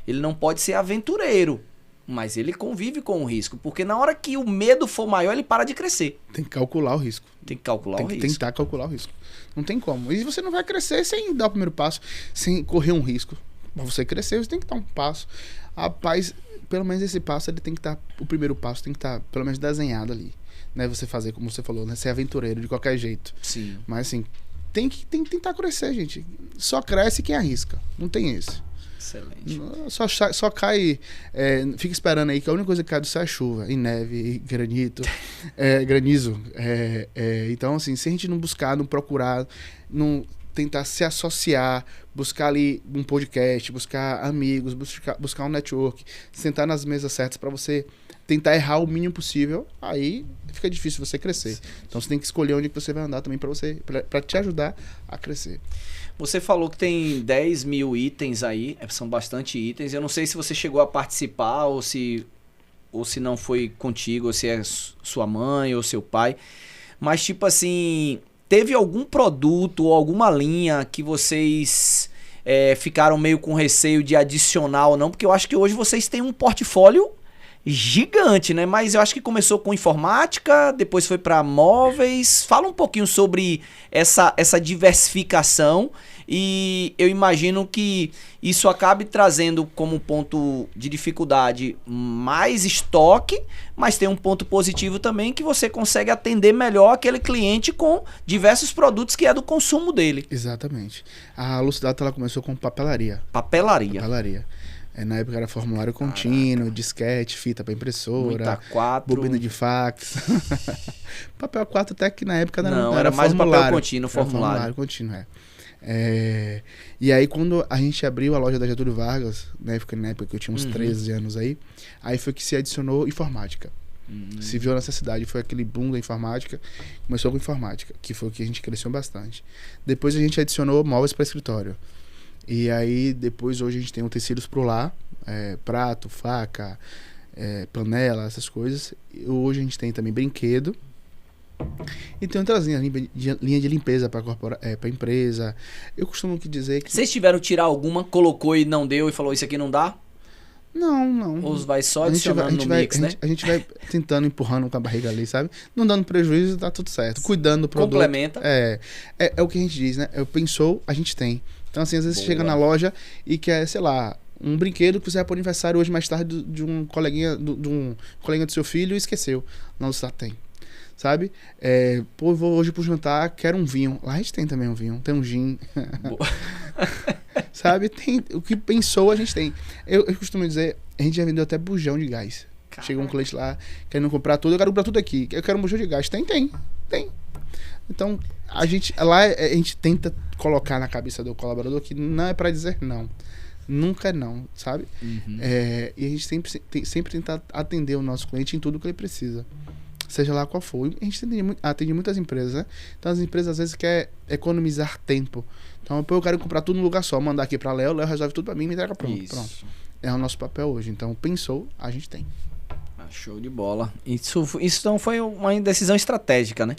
Ele não pode ser aventureiro, mas ele convive com o risco. Porque na hora que o medo for maior, ele para de crescer. Tem que calcular o risco. Tem que calcular o risco. Tem que tentar calcular o risco. Não tem como. E você não vai crescer sem dar o primeiro passo, sem correr um risco. Para você crescer, você tem que dar um passo. Rapaz, pelo menos esse passo, ele tem que estar. O primeiro passo tem que estar, pelo menos, desenhado ali. Né? Você fazer, como você falou, né? Ser aventureiro de qualquer jeito. Sim. Mas assim, tem que tentar crescer, gente. Só cresce quem arrisca. Não tem esse. Excelente. Só cai. Fica esperando aí que a única coisa que cai do céu é chuva, e neve, e granito, granizo. Então, assim, se a gente não buscar, não procurar, não tentar se associar, buscar ali um podcast, buscar amigos, buscar um network, sentar nas mesas certas para você tentar errar o mínimo possível, aí fica difícil você crescer. Então você tem que escolher onde que você vai andar também para te ajudar a crescer. Você falou que tem 10 mil itens aí, são bastante itens. Eu não sei se você chegou a participar ou se não foi contigo, ou se é sua mãe ou seu pai. Mas tipo assim, teve algum produto ou alguma linha que vocês ficaram meio com receio de adicionar ou não? Porque eu acho que hoje vocês têm um portfólio gigante, né? Mas eu acho que começou com informática, depois foi para móveis. Fala um pouquinho sobre essa diversificação, e eu imagino que isso acabe trazendo como ponto de dificuldade mais estoque, mas tem um ponto positivo também, que você consegue atender melhor aquele cliente com diversos produtos que é do consumo dele. Exatamente. A Lucidata, ela começou com papelaria. Papelaria. Na época era formulário contínuo, disquete, fita para impressora, bobina de fax. Papel 4 até que na época não era mais papel contínuo, formulário contínuo, E aí quando a gente abriu a loja da Getúlio Vargas, na época que eu tinha uns 13 anos aí foi que se adicionou informática. Se viu a necessidade, foi aquele boom da informática. Começou com informática, que foi o que a gente cresceu bastante. Depois a gente adicionou móveis para escritório. E aí, depois, hoje a gente tem utensílios pro lar, prato, faca, panela, essas coisas. E hoje a gente tem também brinquedo. E tem outras linhas de limpeza para empresa. Eu costumo dizer que... Vocês tiveram que tirar alguma, colocou e não deu e falou, isso aqui não dá? Não. Ou vai só adicionando no mix, né? A gente vai tentando, empurrando com a barriga ali, sabe? Não dando prejuízo, tá tudo certo. Cuidando do produto. Complementa. É o que a gente diz, né? Pensou, a gente tem. Então, assim, às vezes você chega na loja e quer, sei lá, um brinquedo que você vai pro aniversário hoje mais tarde de um coleguinha do seu filho e esqueceu. Não, você tem. Sabe? Vou hoje pro jantar, quero um vinho. Lá a gente tem também um vinho, tem um gin. Sabe? Tem, o que pensou, a gente tem. Eu costumo dizer, a gente já vendeu até bujão de gás. Caraca. Chega um cliente lá, querendo comprar tudo, eu quero comprar tudo aqui. Eu quero um bujão de gás. Tem. Então, a gente tenta colocar na cabeça do colaborador que não é para dizer não. Nunca é não, sabe? E a gente sempre tenta atender o nosso cliente em tudo que ele precisa. Seja lá qual for. A gente atende muitas empresas, né? Então as empresas às vezes querem economizar tempo. Então, eu quero comprar tudo num lugar só, mandar aqui para Léo resolve tudo para mim e me entrega pronto. É o nosso papel hoje. Então, pensou, a gente tem. Show de bola. Isso não foi uma decisão estratégica, né?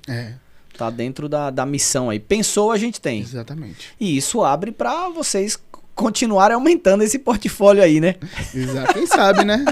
Tá dentro da missão aí. Pensou, a gente tem. Exatamente. E isso abre para vocês continuarem aumentando esse portfólio aí, né? Exato. Quem sabe, né?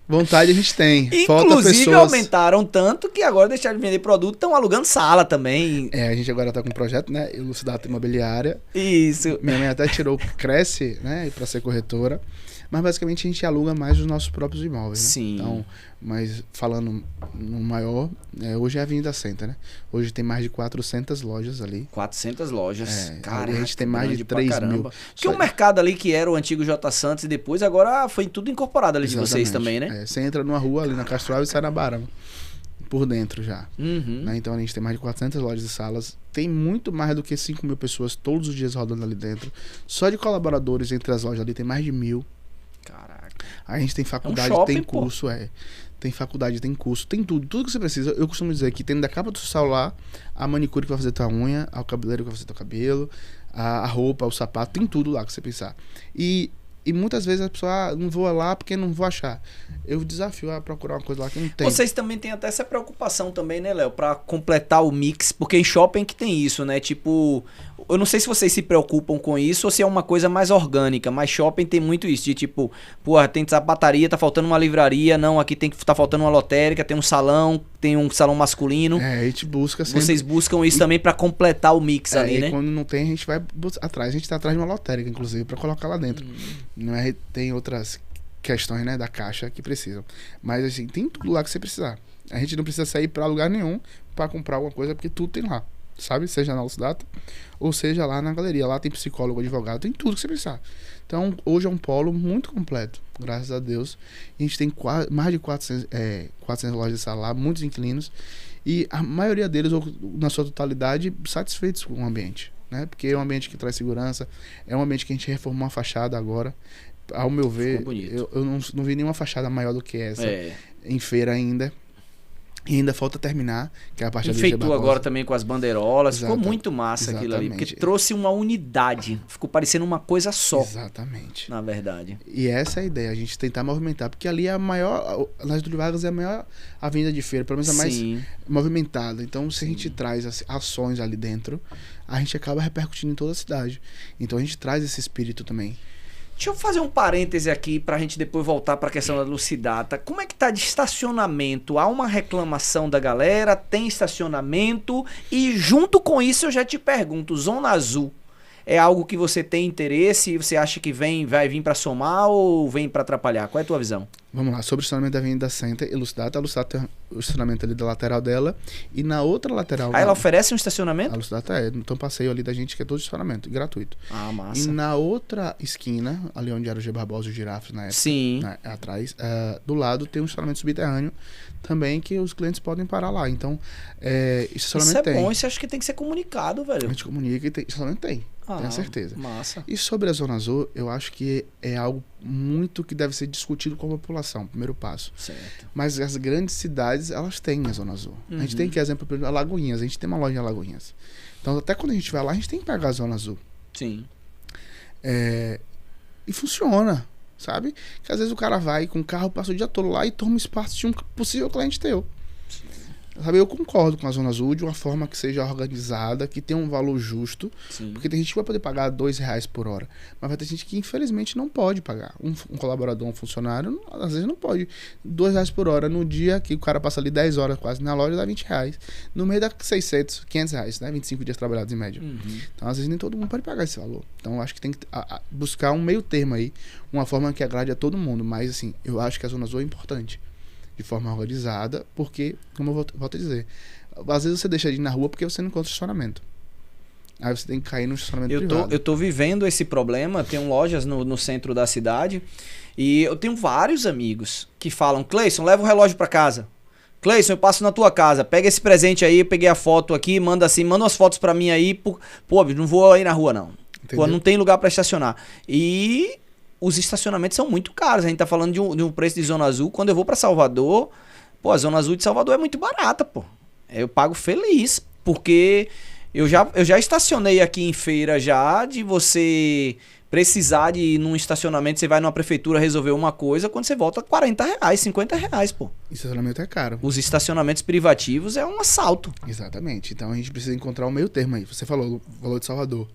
Vontade a gente tem. Inclusive aumentaram tanto que agora deixaram de vender produto, estão alugando sala também. A gente agora tá com um projeto, né? Lucidata Imobiliária. Isso. Minha mãe até tirou Cresce, né? Pra ser corretora. Mas basicamente a gente aluga mais os nossos próprios imóveis, né? Sim. Então, mas falando no maior, hoje é a Avenida Center, né? Hoje tem mais de 400 lojas ali. 400 lojas. Cara, a gente tem mais de 3 mil. Porque o mercado ali que era o antigo J Santos e depois agora foi tudo incorporado ali. Exatamente. De vocês também, né? Você entra numa rua ali na Castro Alves e sai na Barão. Por dentro já. Né? Então a gente tem mais de 400 lojas e salas. Tem muito mais do que 5 mil pessoas todos os dias rodando ali dentro. Só de colaboradores entre as lojas ali tem mais de 1.000. Caraca. A gente tem faculdade, shopping, tem curso, Tem faculdade, tem curso, tem tudo que você precisa. Eu costumo dizer que tem da capa do celular, a manicure que vai fazer tua unha, ao cabeleireiro que vai fazer teu cabelo, a roupa, o sapato, tem tudo lá que você pensar. E muitas vezes a pessoa, não vou lá porque não vou achar. Eu desafio a procurar uma coisa lá que não tem. Vocês também têm até essa preocupação também, né, Léo? Pra completar o mix, porque em shopping que tem isso, né? Tipo, eu não sei se vocês se preocupam com isso ou se é uma coisa mais orgânica, mas shopping tem muito isso, de tipo, tem sapataria, tá faltando uma livraria, não, aqui tá faltando uma lotérica, tem um salão masculino. A gente busca sempre. Vocês buscam isso também pra completar o mix ali, né? E quando não tem, a gente vai atrás. A gente tá atrás de uma lotérica, inclusive, pra colocar lá dentro. Não é, tem outras questões, né, da caixa que precisam. Mas, assim, tem tudo lá que você precisar. A gente não precisa sair pra lugar nenhum pra comprar alguma coisa, porque tudo tem lá. sabe? Seja na Lucidata, ou seja lá na galeria. Lá tem psicólogo, advogado, tem tudo que você precisar. Então, hoje é um polo muito completo, graças a Deus. E a gente tem mais de 400 lojas de celular, muitos inquilinos. E a maioria deles, ou na sua totalidade, satisfeitos com o ambiente, né? Porque é um ambiente que traz segurança, é um ambiente que a gente reformou a fachada agora. Ao meu ver, eu não vi nenhuma fachada maior do que essa em feira ainda. E ainda falta terminar, que é a parte da enfeitou agora também com as bandeirolas. Ficou muito massa exatamente. Aquilo ali, porque trouxe uma unidade. Ficou parecendo uma coisa só. Exatamente. Na verdade. E essa é a ideia, a gente tentar movimentar. Porque ali é a maior, nas Getúlio Vargas é a maior avenida de feira, pelo menos a mais movimentada. Então, se a gente traz as ações ali dentro, a gente acaba repercutindo em toda a cidade. Então, a gente traz esse espírito também. Deixa eu fazer um parêntese aqui pra gente depois voltar pra questão da Lucidata. Como é que tá de estacionamento? Há uma reclamação da galera? Tem estacionamento? E junto com isso eu já te pergunto, Zona Azul é algo que você tem interesse? Você acha que vai vir pra somar ou vem pra atrapalhar? Qual é a tua visão? Vamos lá, sobre o estacionamento da Avenida Center e Lucidata. A Lucidata tem o estacionamento ali da lateral dela. E na outra lateral... Ela oferece um estacionamento? A Lucidata então passeio ali da gente que é todo estacionamento, gratuito. Ah, massa. E na outra esquina, ali onde era o G Barbosa e o Girafes na época, sim, atrás, do lado tem um estacionamento subterrâneo também que os clientes podem parar lá. Então, estacionamento tem. Isso é bom, isso acho que tem que ser comunicado, velho. A gente comunica e estacionamento tem. Tenho certeza. Massa. E sobre a Zona Azul, eu acho que é algo muito que deve ser discutido com a população, primeiro passo. Certo. Mas as grandes cidades, elas têm a Zona Azul. A gente tem que, exemplo, Alagoinhas. A gente tem uma loja em Alagoinhas. Então, até quando a gente vai lá, a gente tem que pagar a Zona Azul. Sim. E funciona, sabe? Que às vezes o cara vai com o carro, passa o dia todo lá e toma espaço de um possível cliente teu. Sabe, eu concordo com a Zona Azul de uma forma que seja organizada, que tenha um valor justo. Sim. Porque tem gente que vai poder pagar R$2 por hora. Mas vai ter gente que infelizmente não pode pagar. Um colaborador, um funcionário, às vezes não pode. R$2 por hora no dia que o cara passa ali 10 horas quase na loja, dá R$20. No mês dá 600, R$500, né? 25 dias trabalhados em média. Então às vezes nem todo mundo pode pagar esse valor. Então eu acho que tem que buscar um meio termo aí. Uma forma que agrade a todo mundo. Mas assim, eu acho que a Zona Azul é importante. De forma organizada, porque, como eu volto a dizer, às vezes você deixa de ir na rua porque você não encontra estacionamento. Aí você tem que cair no estacionamento privado. Eu tô vivendo esse problema, tenho lojas no centro da cidade, e eu tenho vários amigos que falam, Cleison, leva o relógio pra casa. Cleison, eu passo na tua casa, pega esse presente aí, eu peguei a foto aqui, manda umas fotos pra mim aí, pô, não vou aí na rua não. Pô, não tem lugar pra estacionar. E... os estacionamentos são muito caros. A gente tá falando de um preço de Zona Azul. Quando eu vou pra Salvador, pô, a Zona Azul de Salvador é muito barata, pô. Eu pago feliz, porque eu já estacionei aqui em feira já, de você precisar de ir num estacionamento, você vai numa prefeitura resolver uma coisa, quando você volta R$40, R$50, pô. Estacionamento é caro. Os estacionamentos privativos é um assalto. Exatamente. Então a gente precisa encontrar um meio termo aí. Você falou o valor de Salvador.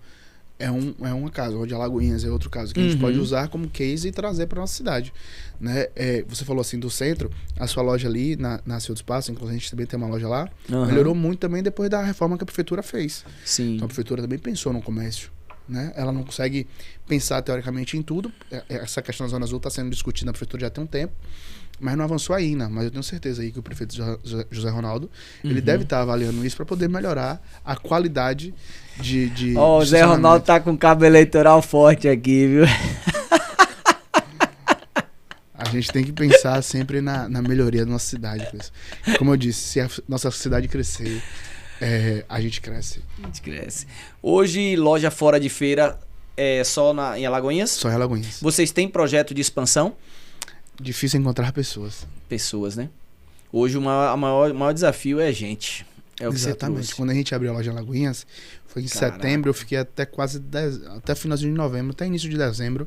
É um caso, o de Alagoinhas é outro caso que a gente pode usar como case e trazer para nossa cidade, né? Você falou assim do centro, a sua loja ali na Ciúde do Espaço, inclusive a gente também tem uma loja lá, melhorou muito também depois da reforma que a prefeitura fez. Sim. Então a prefeitura também pensou no comércio, né? Ela não consegue pensar teoricamente em tudo. Essa questão da Zona Azul está sendo discutida na prefeitura já tem um tempo, mas não avançou ainda. Mas eu tenho certeza aí que o prefeito José Ronaldo, ele deve estar avaliando isso para poder melhorar a qualidade de o Zé Ronaldo tá com cabo eleitoral forte aqui, viu? A gente tem que pensar sempre na melhoria da nossa cidade. Como eu disse, se a nossa cidade crescer, a gente cresce. A gente cresce. Hoje, loja fora de feira é só em Alagoinhas? Só em Alagoinhas. Vocês têm projeto de expansão? Difícil encontrar pessoas. Pessoas, né? Hoje o maior desafio é gente. É o que exatamente. você quando a gente abriu a loja em Alagoinhas, foi em setembro, eu fiquei até até finalzinho de novembro, até início de dezembro,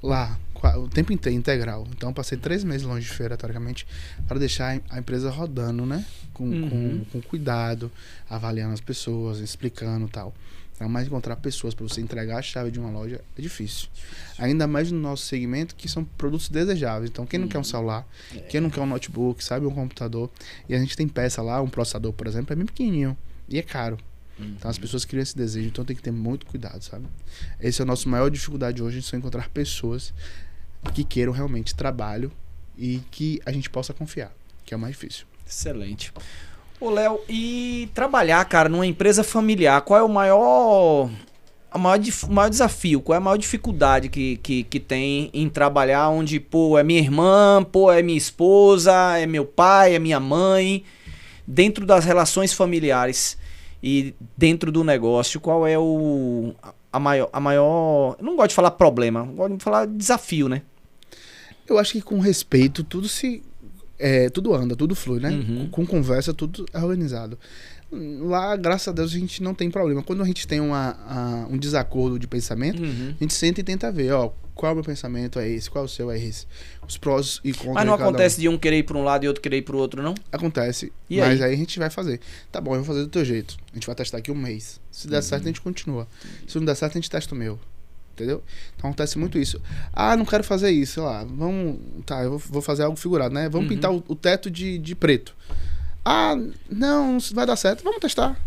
lá, o tempo inteiro, integral. Então, eu passei 3 meses longe de feira, teoricamente, para deixar a empresa rodando, né? Com cuidado, avaliando as pessoas, explicando e tal. Então, mas encontrar pessoas para você entregar a chave de uma loja é difícil. Ainda mais no nosso segmento, que são produtos desejáveis. Então, quem não quer um celular, quem não quer um notebook, sabe, um computador. E a gente tem peça lá, um processador, por exemplo, é bem pequenininho e é caro. Então, as pessoas criam esse desejo, então tem que ter muito cuidado, sabe? Esse é a nossa maior dificuldade hoje, só encontrar pessoas que queiram realmente trabalho e que a gente possa confiar, que é o mais difícil. Excelente. Ô, Léo, e trabalhar, cara, numa empresa familiar, qual é o maior desafio, qual é a maior dificuldade que tem em trabalhar onde, pô, é minha irmã, pô, é minha esposa, é meu pai, é minha mãe, dentro das relações familiares e dentro do negócio, qual é a maior, eu não gosto de falar problema, eu gosto de falar desafio, né? Eu acho que com respeito tudo anda, tudo flui, né? Uhum. Com conversa, tudo é organizado. Lá, graças a Deus, a gente não tem problema. Quando a gente tem um desacordo de pensamento, Uhum. a gente senta e tenta ver, ó, qual é o meu pensamento é esse, qual é o seu é esse. Os prós e contras. Mas não de cada acontece de um querer ir para um lado e outro querer ir para o outro, não? Acontece, E mas aí? aí a gente vai fazer. Tá bom, eu vou fazer do teu jeito. A gente vai testar aqui um mês. Se der certo, a gente continua. Se não der certo, a gente testa o meu. Entendeu? Então acontece muito isso. Ah, não quero fazer isso, sei lá. Tá, eu vou fazer algo figurado, né? Vamos pintar o teto de preto. Ah, não vai dar certo. Vamos testar.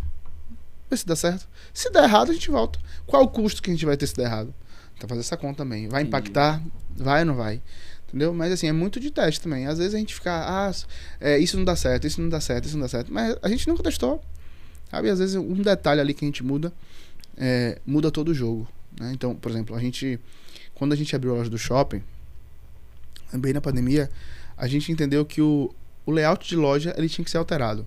Ver se dá certo. Se der errado, a gente volta. Qual o custo que a gente vai ter se der errado? Então fazer essa conta também. Vai impactar? Vai ou não vai? Entendeu? Mas assim, é muito de teste também. Às vezes a gente fica, isso não dá certo, isso não dá certo, isso não dá certo. Mas a gente nunca testou. Sabe? Às vezes um detalhe ali que a gente muda todo o jogo. Né? Então, por exemplo, quando a gente abriu a loja do shopping, bem na pandemia, a gente entendeu que o layout de loja ele tinha que ser alterado.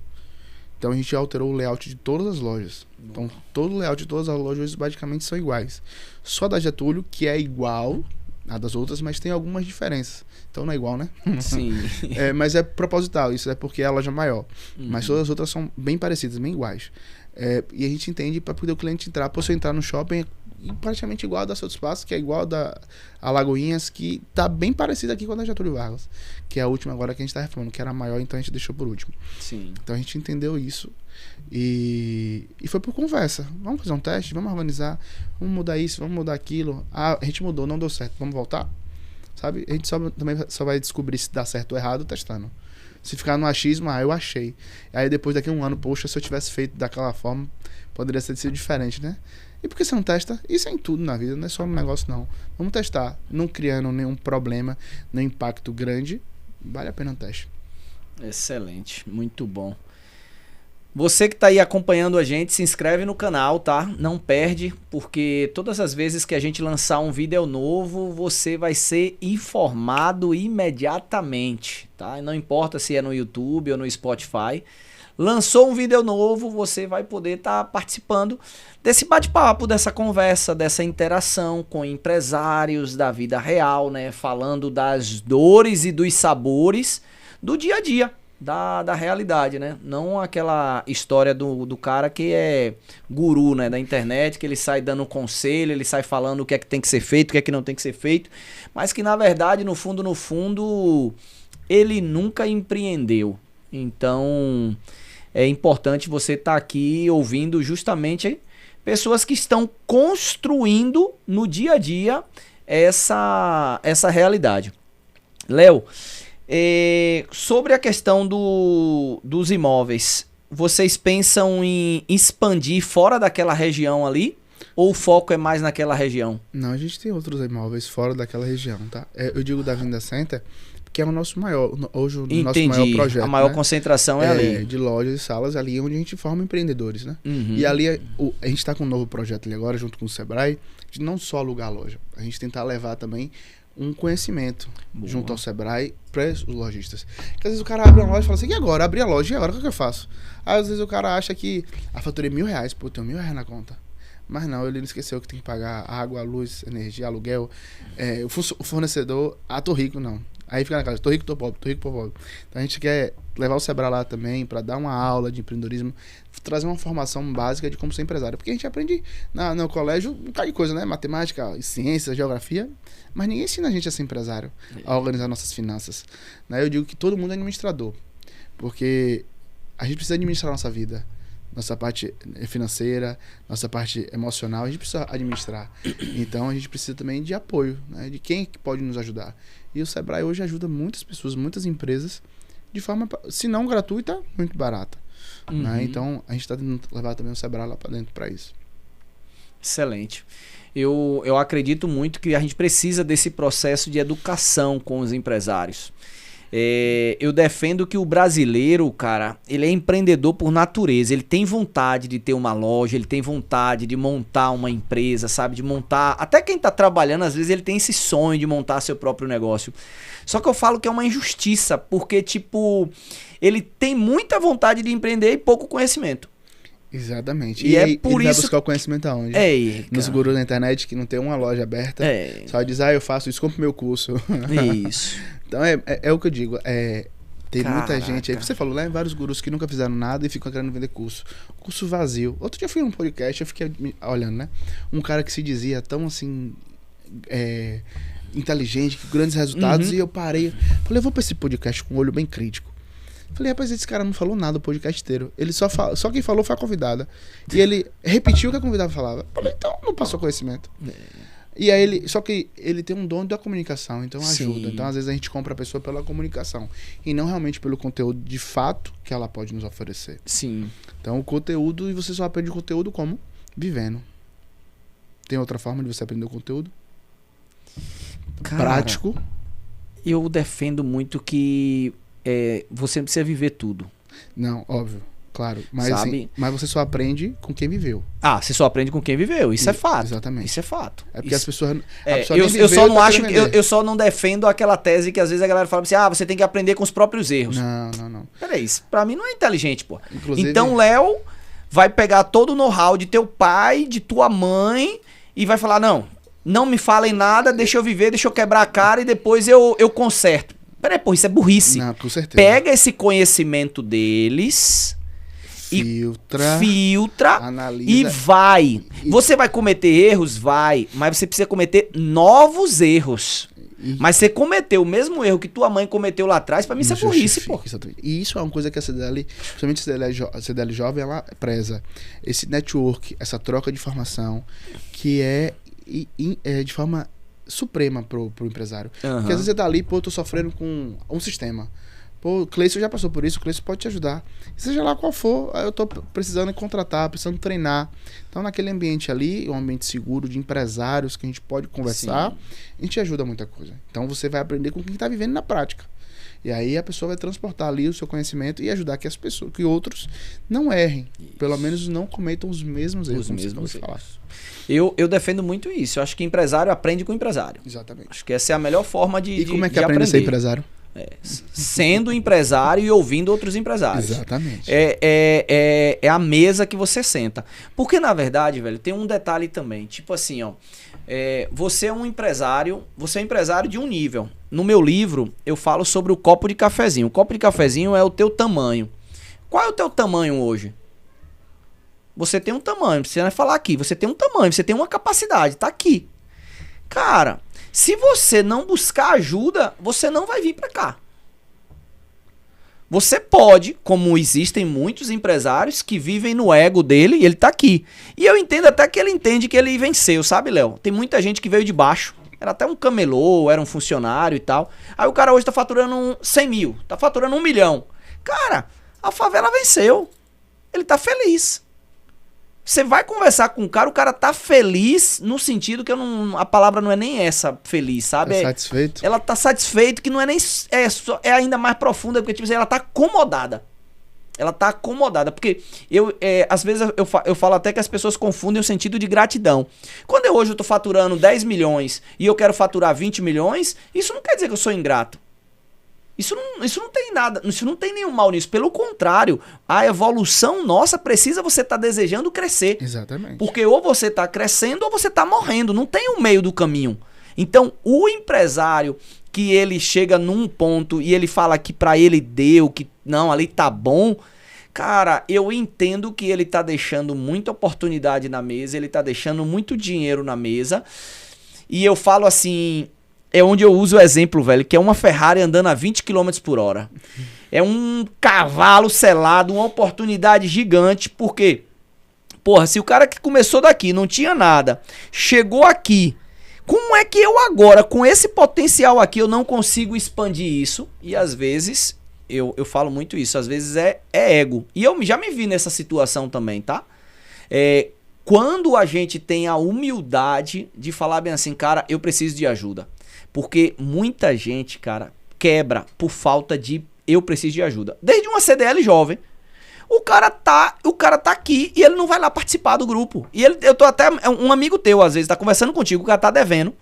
Então a gente alterou o layout de todas as lojas. Então todo o layout de todas as lojas basicamente são iguais. Só da Getúlio, que é igual a das outras, mas tem algumas diferenças. Então não é igual, né? Sim. Mas é proposital, isso é porque é a loja maior. Mas todas as outras são bem parecidas, bem iguais. E a gente entende para poder o cliente entrar. Por você entrar no shopping praticamente igual a da Souto Espaço, que é igual a Lagoinhas, que tá bem parecida aqui com a da Getúlio Vargas, que é a última agora que a gente tá reformando, que era a maior, então a gente deixou por último. Sim. Então a gente entendeu isso e foi por conversa. Vamos fazer um teste, vamos organizar, vamos mudar isso, vamos mudar aquilo. A gente mudou, não deu certo, vamos voltar? Sabe? A gente também só vai descobrir se dá certo ou errado testando. Se ficar no achismo, eu achei. Aí depois daqui a um ano, poxa, se eu tivesse feito daquela forma, poderia ter sido diferente, né? E por que você não testa? Isso é em tudo na vida, não é só no negócio não. Vamos testar, não criando nenhum problema, nenhum impacto grande, vale a pena um teste. Excelente, muito bom. Você que está aí acompanhando a gente, se inscreve no canal, tá? Não perde, porque todas as vezes que a gente lançar um vídeo novo, você vai ser informado imediatamente, tá? Não importa se é no YouTube ou no Spotify. Lançou um vídeo novo, você vai poder estar participando desse bate-papo, dessa conversa, dessa interação com empresários da vida real, né? Falando das dores e dos sabores do dia a dia, da realidade, né? Não aquela história do cara que é guru, né? Da internet, que ele sai dando conselho, ele sai falando o que é que tem que ser feito, o que é que não tem que ser feito, mas que na verdade, no fundo, ele nunca empreendeu. Então é importante você estar aqui ouvindo justamente pessoas que estão construindo no dia a dia essa realidade. Léo, sobre a questão dos imóveis, vocês pensam em expandir fora daquela região ali? Ou o foco é mais naquela região? Não, a gente tem outros imóveis fora daquela região, tá? Eu digo da Vinda Center, que é o nosso maior, hoje o nosso maior projeto. A maior né? concentração é ali. De lojas e salas, ali onde a gente forma empreendedores, né? Uhum. E ali a gente está com um novo projeto ali agora, junto com o Sebrae, de não só alugar a loja, a gente tentar levar também um conhecimento junto ao Sebrae para os lojistas. Porque às vezes o cara abre uma loja e fala assim, e agora? Abri a loja, e agora o que eu faço? Aí às vezes o cara acha que a fatura é R$1.000, pô, tem R$1.000 na conta. Mas não, ele não esqueceu que tem que pagar água, luz, energia, aluguel, o fornecedor, tô rico, não. Aí fica na casa, tô rico, tô pobre, tô rico, tô pobre. Então a gente quer levar o Sebrae lá também para dar uma aula de empreendedorismo, trazer uma formação básica de como ser empresário. Porque a gente aprende no colégio um bocado de coisa, né? Matemática, ciência, geografia, mas ninguém ensina a gente a ser empresário, a organizar nossas finanças. Né? Eu digo que todo mundo é administrador, porque a gente precisa administrar a nossa vida. Nossa parte financeira, nossa parte emocional, a gente precisa administrar. Então a gente precisa também de apoio, né? De quem que pode nos ajudar. E o Sebrae hoje ajuda muitas pessoas, muitas empresas, de forma, se não gratuita, muito barata. Uhum. Né? Então a gente está tentando levar também o Sebrae lá para dentro para isso. Excelente. Eu acredito muito que a gente precisa desse processo de educação com os empresários. Eu defendo que o brasileiro, cara, ele é empreendedor por natureza. Ele tem vontade de ter uma loja, ele tem vontade de montar uma empresa, sabe? De montar... Até quem tá trabalhando, às vezes, ele tem esse sonho de montar seu próprio negócio. Só que eu falo que é uma injustiça, porque, tipo, ele tem muita vontade de empreender e pouco conhecimento. Exatamente. E aí, por ele vai isso... buscar o conhecimento aonde? Nos gurus da internet que não tem uma loja aberta. Só diz, eu faço isso, compro meu curso. Isso. Então é o que eu digo. Tem muita gente aí. Você falou, né? Vários gurus que nunca fizeram nada e ficam querendo vender curso. Curso vazio. Outro dia eu fui num podcast, eu fiquei olhando, né? Um cara que se dizia tão assim... inteligente, com grandes resultados. E eu parei. Falei, eu vou pra esse podcast com um olho bem crítico. Falei, rapaz, esse cara não falou nada o podcast inteiro. Ele só quem falou foi a convidada. E ele repetiu o que a convidada falava. Falei, então não passou conhecimento. E aí só que ele tem um dom da comunicação, então ajuda. Então às vezes a gente compra a pessoa pela comunicação e não realmente pelo conteúdo de fato que ela pode nos oferecer. Sim. Então o conteúdo, e você só aprende o conteúdo como? Vivendo. Tem outra forma de você aprender o conteúdo? Cara, prático. Eu defendo muito que você não precisa viver tudo. Não, óbvio. Claro, mas, sabe? Assim, mas você só aprende com quem viveu. Você só aprende com quem viveu, isso é fato. Exatamente. Isso é fato. É porque as pessoas... eu só não acho que... Eu só não defendo aquela tese que às vezes a galera fala assim, você tem que aprender com os próprios erros. Não. Peraí, isso pra mim não é inteligente, pô. Inclusive, então, Léo vai pegar todo o know-how de teu pai, de tua mãe e vai falar, não me falem nada, deixa eu viver, deixa eu quebrar a cara e depois eu conserto. Peraí, pô, isso é burrice. Não, com certeza. Pega esse conhecimento deles... filtra analisa, e vai. Você vai cometer erros? Vai. Mas você precisa cometer novos erros. Mas você cometeu o mesmo erro que tua mãe cometeu lá atrás, pra mim isso é burrice, pô. Exatamente. E isso é uma coisa que a CDL, principalmente a CDL Jovem, ela preza. Esse network, essa troca de informação, que é de forma suprema pro empresário. Porque às vezes você tá ali, eu tô sofrendo com um sistema. Pô, o Cleison já passou por isso, o Cleison pode te ajudar. Seja lá qual for, eu tô precisando contratar, precisando treinar. Então, naquele ambiente ali, um ambiente seguro de empresários que a gente pode conversar, a gente ajuda muita coisa. Então, você vai aprender com quem tá vivendo na prática. E aí, a pessoa vai transportar ali o seu conhecimento e ajudar que outros não errem. Isso. Pelo menos não cometam os mesmos erros. Eu defendo muito isso. Eu acho que empresário aprende com empresário. Exatamente. Acho que essa é a melhor forma de E como é que aprende a ser empresário? Sendo empresário e ouvindo outros empresários. Exatamente. É a mesa que você senta. Porque, na verdade, velho, tem um detalhe também. Tipo assim, você é um empresário de um nível. No meu livro, eu falo sobre o copo de cafezinho. O copo de cafezinho é o teu tamanho. Qual é o teu tamanho hoje? Você tem um tamanho, você vai falar aqui. Você tem um tamanho, você tem uma capacidade, tá aqui. Cara... Se você não buscar ajuda, você não vai vir para cá. Você pode, como existem muitos empresários que vivem no ego dele e ele tá aqui. E eu entendo até que ele entende que ele venceu, sabe, Léo? Tem muita gente que veio de baixo. Era até um camelô, era um funcionário e tal. Aí o cara hoje tá faturando 100 mil, tá faturando 1 milhão. Cara, a favela venceu. Ele tá feliz. Você vai conversar com o cara tá feliz no sentido que a palavra não é nem essa, feliz, sabe? Satisfeito. Ela tá satisfeito, que não é nem... É ainda mais profunda, porque tipo assim, ela tá acomodada. Ela tá acomodada, porque às vezes eu falo até que as pessoas confundem o sentido de gratidão. Quando hoje eu tô faturando 10 milhões e eu quero faturar 20 milhões, isso não quer dizer que eu sou ingrato. Isso não tem nada, isso não tem nenhum mal nisso. Pelo contrário, a evolução nossa precisa você estar desejando crescer. Exatamente. Porque ou você está crescendo ou você está morrendo. Não tem um meio do caminho. Então, o empresário que ele chega num ponto e ele fala que para ele deu, que não, ali tá bom. Cara, eu entendo que ele tá deixando muita oportunidade na mesa, ele tá deixando muito dinheiro na mesa. E eu falo assim... É onde eu uso o exemplo, velho, que é uma Ferrari andando a 20 km por hora. É um cavalo selado, uma oportunidade gigante, porque, porra, se o cara que começou daqui não tinha nada, chegou aqui, como é que eu agora, com esse potencial aqui, eu não consigo expandir isso? E às vezes, eu falo muito isso, às vezes é ego. E eu já me vi nessa situação também, tá? Quando a gente tem a humildade de falar bem assim, cara, eu preciso de ajuda. Porque muita gente, cara, quebra por falta de eu preciso de ajuda. Desde uma CDL jovem, o cara tá aqui e ele não vai lá participar do grupo. E eu tô até, um amigo teu às vezes tá conversando contigo, o cara tá devendo.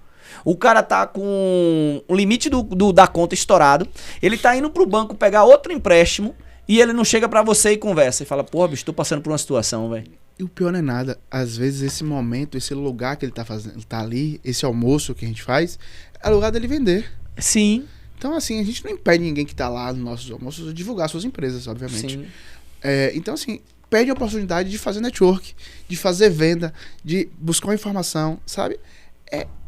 O cara tá com o limite da conta estourado. Ele tá indo pro banco pegar outro empréstimo e ele não chega pra você e conversa. E fala, porra, bicho, tô passando por uma situação, velho. E o pior não é nada. Às vezes esse momento, esse lugar que ele tá fazendo, ele tá ali, esse almoço que a gente faz, é lugar dele vender. Sim. Então assim, a gente não impede ninguém que tá lá nos nossos almoços a divulgar suas empresas, obviamente. Sim. Então assim, pede a oportunidade de fazer network, de fazer venda, de buscar uma informação, sabe?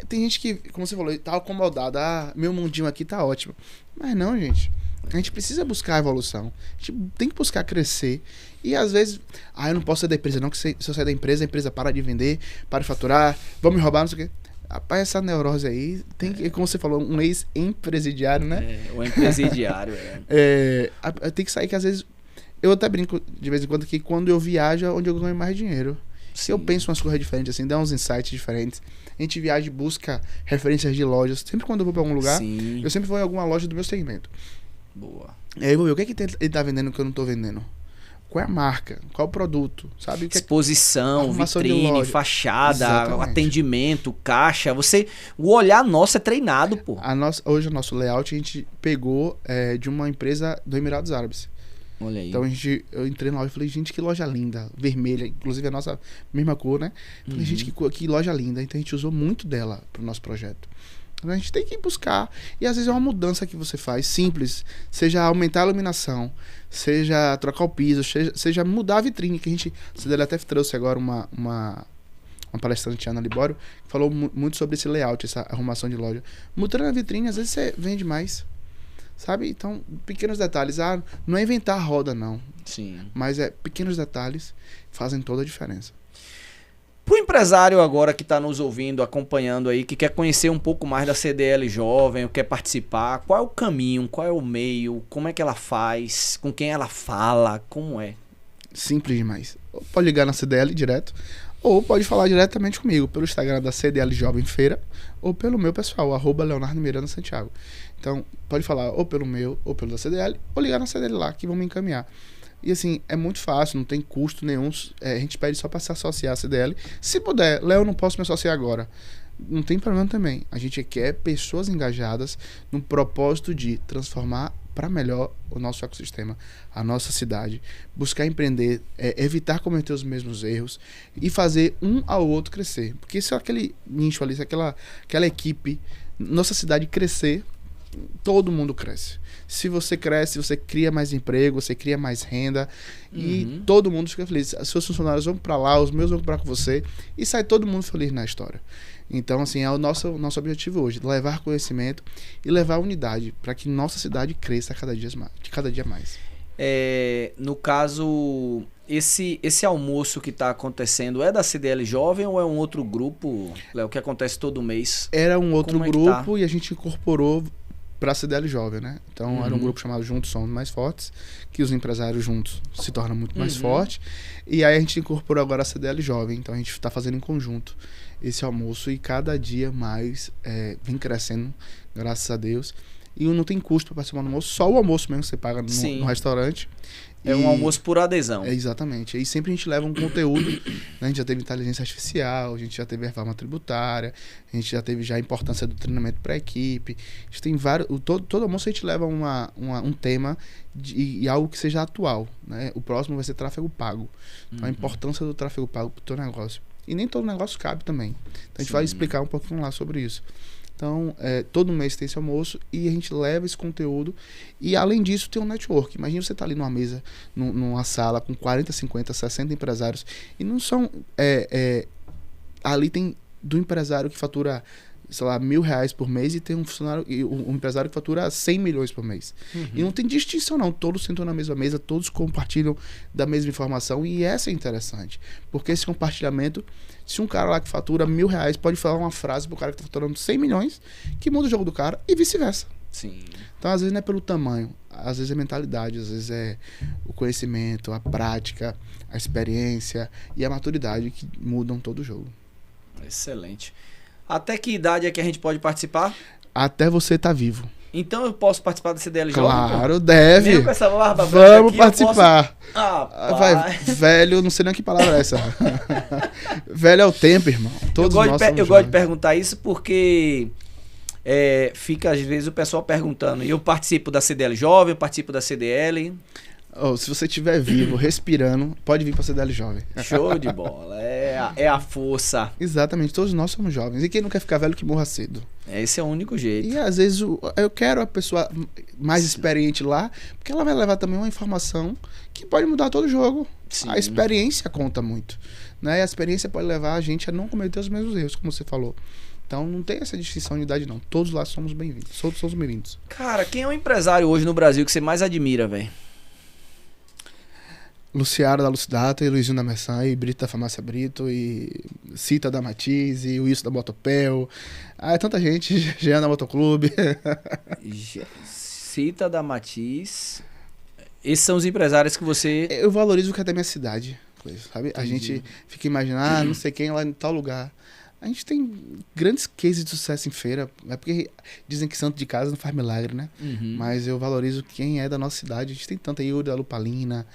Tem gente que, como você falou, tá acomodada. Meu mundinho aqui tá ótimo. Mas não, gente. A gente precisa buscar a evolução. A gente tem que buscar crescer. E às vezes, eu não posso sair da empresa, não, que se eu sair da empresa, a empresa para de vender, para de faturar, vão me roubar, não sei o quê. Rapaz, essa neurose aí, tem que, como você falou, um ex-empresidiário, né? O empresidiário, tem que sair que às vezes... Eu até brinco de vez em quando que quando eu viajo é onde eu ganho mais dinheiro. Se eu penso umas coisas diferentes, assim, dá uns insights diferentes. A gente viaja e busca referências de lojas. Sempre quando eu vou pra algum lugar, eu sempre vou em alguma loja do meu segmento. Boa. E aí eu vou ver o que ele tá vendendo que eu não tô vendendo. Qual é a marca? Qual é o produto? Sabe? Exposição, vitrine, fachada, Exatamente. Atendimento, caixa. O olhar nosso é treinado, pô. Hoje o nosso layout a gente pegou de uma empresa do Emirados Árabes. Olha aí. Então eu entrei na loja e falei, gente, que loja linda, vermelha, inclusive a nossa mesma cor, né? Falei, gente, que loja linda. Então a gente usou muito dela pro nosso projeto. Então a gente tem que buscar. E às vezes é uma mudança que você faz, simples. Seja aumentar a iluminação, seja trocar o piso, seja mudar a vitrine, que a CDL até trouxe agora uma palestrante, Ana Libório, que falou muito sobre esse layout, essa arrumação de loja. Mudando a vitrine, às vezes você vende mais. Sabe? Então, pequenos detalhes. Não é inventar a roda, não. Sim. Mas pequenos detalhes fazem toda a diferença. Pro empresário agora que está nos ouvindo, acompanhando aí, que quer conhecer um pouco mais da CDL Jovem, quer participar, qual é o caminho, qual é o meio, como é que ela faz, com quem ela fala, como é? Simples demais. Pode ligar na CDL direto, ou pode falar diretamente comigo pelo Instagram da CDL Jovem Feira, ou pelo meu pessoal, @Leonardo Miranda Santiago. Então, pode falar ou pelo meu, ou pelo da CDL, ou ligar na CDL lá, que vão me encaminhar. E assim, é muito fácil, não tem custo nenhum. A gente pede só para se associar à CDL. Se puder, Léo, eu não posso me associar agora. Não tem problema também. A gente quer pessoas engajadas no propósito de transformar para melhor o nosso ecossistema, a nossa cidade, buscar empreender, evitar cometer os mesmos erros e fazer um ao outro crescer. Porque se aquele nicho ali, se aquela equipe, nossa cidade crescer, todo mundo cresce. Se você cresce, você cria mais emprego, você cria mais renda e todo mundo fica feliz. Os seus funcionários vão para lá, os meus vão para com você e sai todo mundo feliz na história. Então, assim, é o nosso objetivo hoje, levar conhecimento e levar unidade para que nossa cidade cresça cada dia mais. No caso, esse almoço que está acontecendo é da CDL Jovem ou é um outro grupo, Léo, que acontece todo mês? Era um outro grupo e a gente incorporou para a CDL Jovem, né? Então era um grupo chamado Juntos Somos Mais Fortes, que os empresários juntos se tornam muito mais fortes. E aí a gente incorporou agora a CDL Jovem, então a gente está fazendo em conjunto esse almoço e cada dia mais vem crescendo, graças a Deus. E não tem custo para participar do almoço, só o almoço mesmo que você paga no restaurante. É um almoço por adesão. Exatamente. E sempre a gente leva um conteúdo, né? A gente já teve inteligência artificial, a gente já teve reforma tributária, a gente já teve a importância do treinamento para a equipe. A gente tem vários. Todo almoço a gente leva um tema e algo que seja atual, né? O próximo vai ser tráfego pago. Então, a importância do tráfego pago para o teu negócio. E nem todo negócio cabe também. Então a gente vai explicar um pouquinho lá sobre isso. Então, todo mês tem esse almoço e a gente leva esse conteúdo e, além disso, tem um network. Imagina você estar ali numa mesa, numa sala com 40, 50, 60 empresários e não são... ali tem do empresário que fatura, sei lá, R$1.000 por mês e tem um empresário que fatura 100 milhões por mês. E não tem distinção não, todos sentam na mesma mesa, todos compartilham da mesma informação e essa é interessante, porque esse compartilhamento, se um cara lá que fatura R$1.000 pode falar uma frase pro cara que tá faturando 100 milhões, que muda o jogo do cara e vice-versa. Sim. Então às vezes não é pelo tamanho, às vezes é mentalidade, às vezes é o conhecimento, a prática, a experiência e a maturidade que mudam todo o jogo. Excelente. Até que idade é que a gente pode participar? Até você estar vivo. Então eu posso participar da CDL Jovem? Claro, deve. Mesmo com essa barba branca Vamos aqui, participar. Vai. Velho, não sei nem que palavra é essa. Velho é o tempo, irmão. Todos nós somos eu gosto de jovens. perguntar isso porque fica às vezes o pessoal perguntando. Eu participo da CDL Jovem, eu participo da CDL. Oh, se você estiver vivo, respirando, pode vir pra CDL Jovem. Show de bola. É a força. Exatamente, todos nós somos jovens. E quem não quer ficar velho que morra cedo. Esse é o único jeito. E às vezes eu quero a pessoa mais experiente lá, porque ela vai levar também uma informação que pode mudar todo o jogo. Sim. A experiência conta muito, né? E a experiência pode levar a gente a não cometer os mesmos erros, como você falou. Então não tem essa distinção de idade, não. Todos lá somos bem-vindos. Todos somos bem-vindos. Cara, quem é o empresário hoje no Brasil que você mais admira, velho? Luciara da Lucidata, e Luizinho da Mersan, e Brito da Farmácia Brito, e Cita da Matiz, e Wilson da Motopel. É tanta gente. Jean da Motoclube. Cita Matiz. Esses são os empresários que você... Eu valorizo o que é da minha cidade, sabe? Entendi. A gente fica imaginando, não sei quem lá em tal lugar. A gente tem grandes cases de sucesso em feira, é porque dizem que santo de casa não faz milagre, né? Uhum. Mas eu valorizo quem é da nossa cidade. A gente tem tanta Yuri da Lupalina.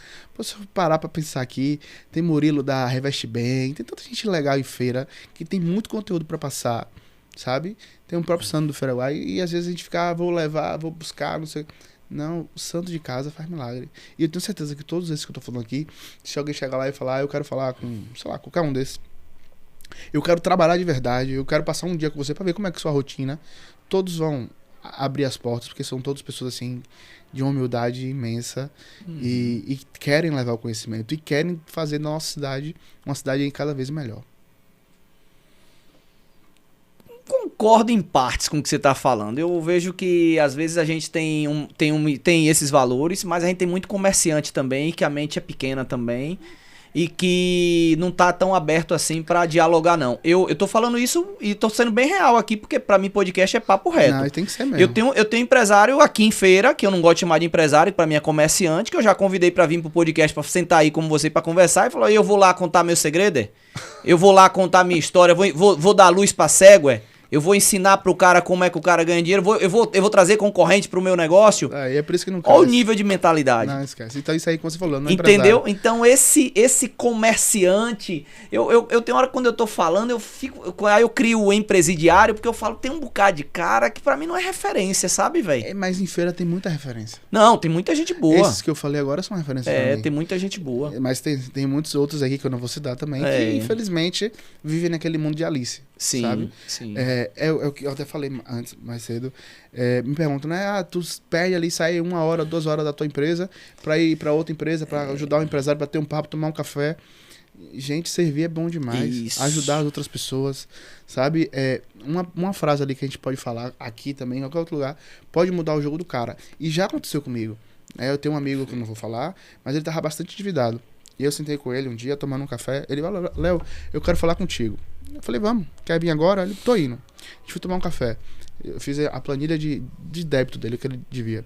Se eu parar pra pensar aqui, tem Murilo da Reveste Bem, tem tanta gente legal em feira que tem muito conteúdo pra passar, sabe? Tem o próprio Santo do Feiraguai e às vezes a gente fica, vou levar, vou buscar, não sei. Não, o santo de casa faz milagre. E eu tenho certeza que todos esses que eu tô falando aqui, se alguém chegar lá e falar, eu quero falar com, sei lá, qualquer um desses, eu quero trabalhar de verdade, eu quero passar um dia com você pra ver como é que é a sua rotina. Todos vão abrir as portas, porque são todas pessoas assim, de uma humildade imensa e querem levar o conhecimento e querem fazer da nossa cidade uma cidade cada vez melhor. Concordo em partes com o que você está falando. Eu vejo que às vezes a gente tem esses valores, mas a gente tem muito comerciante também, que a mente é pequena também. E que não tá tão aberto assim pra dialogar, não. Eu tô falando isso e tô sendo bem real aqui, porque pra mim podcast é papo reto. Não, tem que ser mesmo. Eu tenho empresário aqui em feira, que eu não gosto de chamar de empresário, que pra mim é comerciante, que eu já convidei pra vir pro podcast pra sentar aí como você pra conversar, e falou, eu vou lá contar meu segredo, é? Eu vou lá contar minha história, vou dar luz pra cego, é? Eu vou ensinar pro cara como é que o cara ganha dinheiro, eu vou trazer concorrente pro meu negócio. E é por isso que não Olha o nível de mentalidade. Não, esquece. Então isso aí que você falou, não é entendeu? empresário. Então esse comerciante, eu tenho hora quando eu tô falando, aí eu crio o empresidiário, porque eu falo, tem um bocado de cara que pra mim não é referência, sabe, velho? Mas em feira tem muita referência. Não, tem muita gente boa. Esses que eu falei agora são referências pra mim. Tem muita gente boa. Mas tem muitos outros aqui que eu não vou citar também, que infelizmente vivem naquele mundo de Alice. Sim, sabe? sim. É o que eu até falei antes, mais cedo. Me perguntam, né? Tu perde ali, sai 1 hora, 2 horas da tua empresa pra ir pra outra empresa, pra ajudar o empresário, pra ter um papo, tomar um café. Gente, servir é bom demais. Isso. Ajudar as outras pessoas, sabe? Uma frase ali que a gente pode falar aqui também, em qualquer outro lugar, pode mudar o jogo do cara. E já aconteceu comigo. Eu tenho um amigo que eu não vou falar, mas ele tava bastante endividado. E eu sentei com ele um dia, tomando um café. Ele falou, Léo, eu quero falar contigo. Eu falei, vamos, quer vir agora? Ele, tô indo. A gente foi tomar um café. Eu fiz a planilha de débito dele, que ele devia.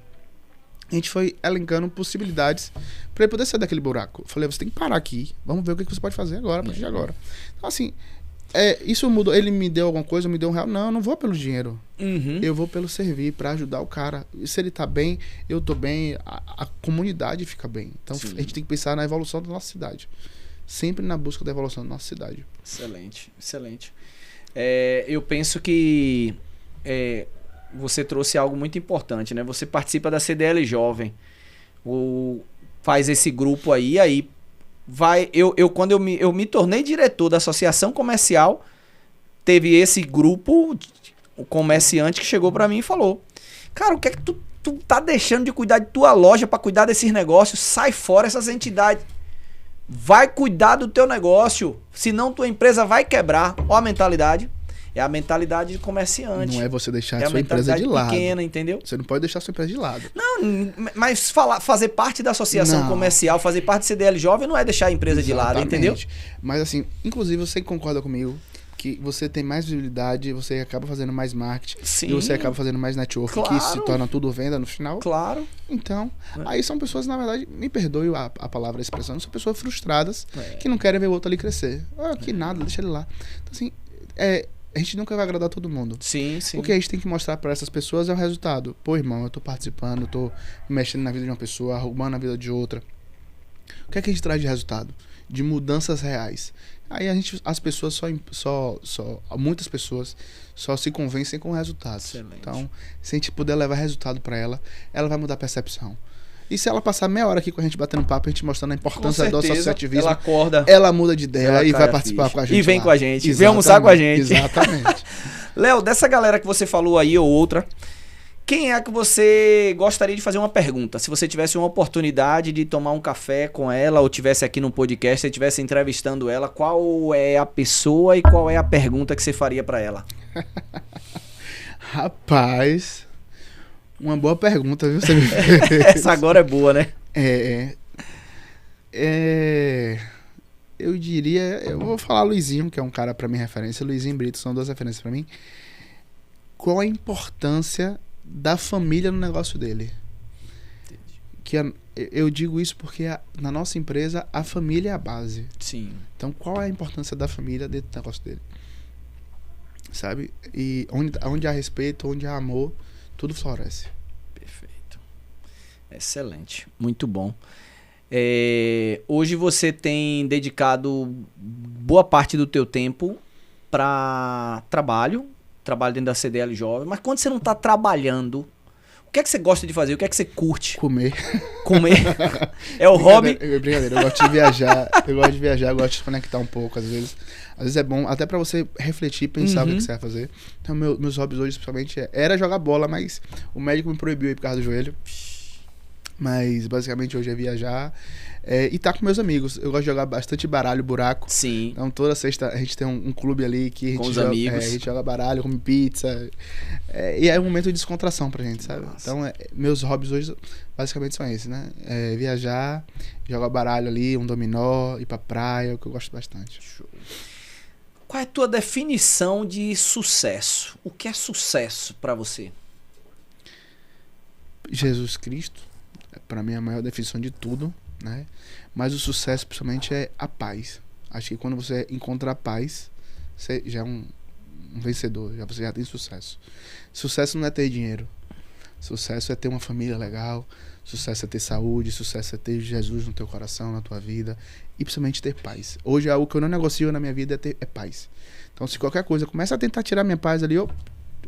A gente foi elencando possibilidades pra ele poder sair daquele buraco. Eu falei, você tem que parar aqui. Vamos ver o que você pode fazer agora, a partir de agora. Então, assim, isso mudou. Ele me deu alguma coisa, me deu R$1. Não, eu não vou pelo dinheiro. Uhum. Eu vou pelo servir, pra ajudar o cara. E se ele tá bem, eu tô bem, a comunidade fica bem. Então, a gente tem que pensar na evolução da nossa cidade. Sempre na busca da evolução da nossa cidade. Excelente, excelente. Eu penso que você trouxe algo muito importante, né? Você participa da CDL Jovem, faz esse grupo aí vai. Quando eu me tornei diretor da associação comercial, teve esse grupo, o comerciante que chegou pra mim e falou: cara, o que é que tu tá deixando de cuidar de tua loja pra cuidar desses negócios? Sai fora essas entidades. Vai cuidar do teu negócio, senão tua empresa vai quebrar. Ó a mentalidade. É a mentalidade de comerciante. Não é você deixar a sua empresa de lado. pequena, entendeu? Você não pode deixar sua empresa de lado. Não, mas fazer parte da associação comercial, fazer parte do CDL Jovem não é deixar a empresa de lado, entendeu? Mas assim, inclusive você concorda comigo que você tem mais visibilidade, você acaba fazendo mais marketing, Sim. E você acaba fazendo mais network, Claro. que se torna tudo venda no final. Claro. Então, aí são pessoas, na verdade, me perdoe a palavra, a expressão, são pessoas frustradas que não querem ver o outro ali crescer. Que nada, deixa ele lá. Então, assim, a gente nunca vai agradar todo mundo. Sim, sim. O que a gente tem que mostrar para essas pessoas é o resultado. Pô, irmão, eu tô participando, eu tô mexendo na vida de uma pessoa, arrumando a vida de outra. O que é que a gente traz de resultado? De mudanças reais. Aí as pessoas muitas pessoas só se convencem com o resultado. Excelente. Então, se a gente puder levar resultado para ela, ela vai mudar a percepção. E se ela passar meia hora aqui com a gente batendo papo, a gente mostrando a importância do associativismo, ela acorda, ela muda de ideia e vai participar com a gente. E vem lá. com a gente, Exatamente, vem almoçar com a gente. Exatamente. Léo, dessa galera que você falou aí ou outra, quem é que você gostaria de fazer uma pergunta? Se você tivesse uma oportunidade de tomar um café com ela ou tivesse aqui no podcast, estivesse entrevistando ela, qual é a pessoa e qual é a pergunta que você faria para ela? Rapaz, uma boa pergunta, viu? Você Essa agora é boa, né? Eu diria, eu vou falar Luizinho, que é um cara pra mim referência. Luizinho e Brito são duas referências pra mim. Qual a importância da família no negócio dele? Eu digo isso porque na nossa empresa a família é a base. Sim. Então qual é a importância da família dentro do negócio dele? Sabe? E onde há respeito, onde há amor, tudo floresce. Perfeito. Excelente. Muito bom. Hoje você tem dedicado boa parte do teu tempo para trabalho dentro da CDL Jovem, mas quando você não está trabalhando, o que é que você gosta de fazer? O que é que você curte? Comer. É o hobby? Brincadeira, eu gosto de viajar, eu gosto de conectar um pouco, às vezes é bom, até pra você refletir, pensar o que você vai fazer. Então meus hobbies hoje, principalmente, era jogar bola, mas o médico me proibiu aí por causa do joelho. Mas basicamente hoje é viajar e tá com meus amigos. Eu gosto de jogar bastante baralho, buraco. Sim. Então toda sexta a gente tem um clube ali que a gente com os joga, amigos. a gente joga baralho, come pizza. E é um momento de descontração pra gente, sabe? Nossa. Então meus hobbies hoje basicamente são esses, né? Viajar, jogar baralho ali, um dominó, ir pra praia, o que eu gosto bastante. Show. Qual é a tua definição de sucesso? O que é sucesso pra você? Jesus Cristo, para mim, é a maior definição de tudo, né? Mas o sucesso, principalmente, é a paz. Acho que quando você encontra a paz, você já é um vencedor, você já tem sucesso. Sucesso não é ter dinheiro. Sucesso é ter uma família legal. Sucesso é ter saúde. Sucesso é ter Jesus no teu coração, na tua vida. E principalmente ter paz. Hoje, algo que eu não negocio na minha vida é paz. Então, se qualquer coisa começa a tentar tirar minha paz ali,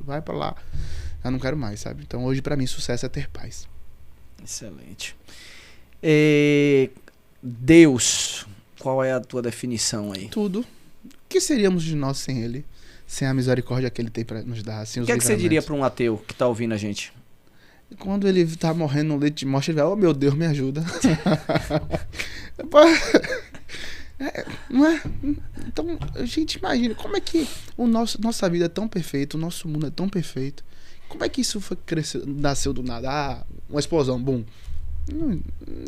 vai pra lá. Eu não quero mais, sabe? Então, hoje, pra mim, sucesso é ter paz. Excelente. Deus, qual é a tua definição aí? Tudo. O que seríamos de nós sem Ele? Sem a misericórdia que Ele tem pra nos dar? Sem O que é que você diria para um ateu que tá ouvindo a gente? Quando ele tá morrendo no leito de morte, ele vai, oh meu Deus, me ajuda. Não é? Então, a gente imagina, como é que nossa vida é tão perfeita, o nosso mundo é tão perfeito. Como é que isso nasceu do nada? Uma explosão, bum.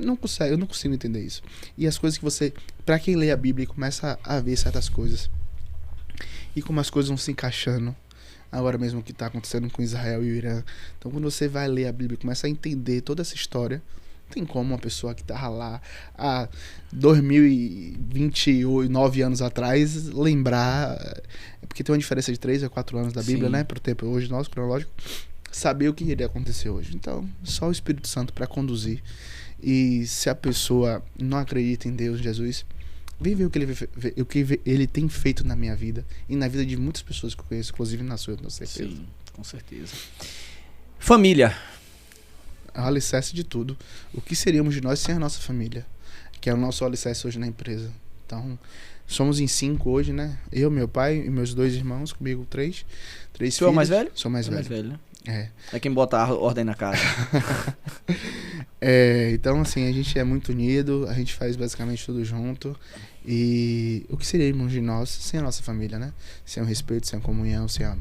Não consegue, eu não consigo entender isso. E as coisas que você, pra quem lê a Bíblia e começa a ver certas coisas, e como as coisas vão se encaixando, agora mesmo o que está acontecendo com Israel e o Irã. Então, quando você vai ler a Bíblia e começa a entender toda essa história, não tem como uma pessoa que estava lá há 2029 anos atrás lembrar, porque tem uma diferença de 3 a 4 anos da Bíblia, né, pro tempo hoje nosso, cronológico, saber o que iria acontecer hoje. Então, só o Espírito Santo para conduzir. E se a pessoa não acredita em Deus, em Jesus, vem ver o que ele tem feito na minha vida e na vida de muitas pessoas que eu conheço, inclusive na sua, com certeza. Sim, com certeza. Família. É o alicerce de tudo. O que seríamos de nós sem a nossa família? Que é o nosso alicerce hoje na empresa. Então, somos em 5 hoje, né? Eu, meu pai e meus 2 irmãos, comigo 3 filhos. Tu é o mais velho? Sou mais velho. Mais velho, né? É quem bota a ordem na casa. Então, assim, a gente é muito unido, a gente faz basicamente tudo junto. E o que seríamos de nós sem a nossa família, né? Sem o respeito, sem a comunhão, sem a...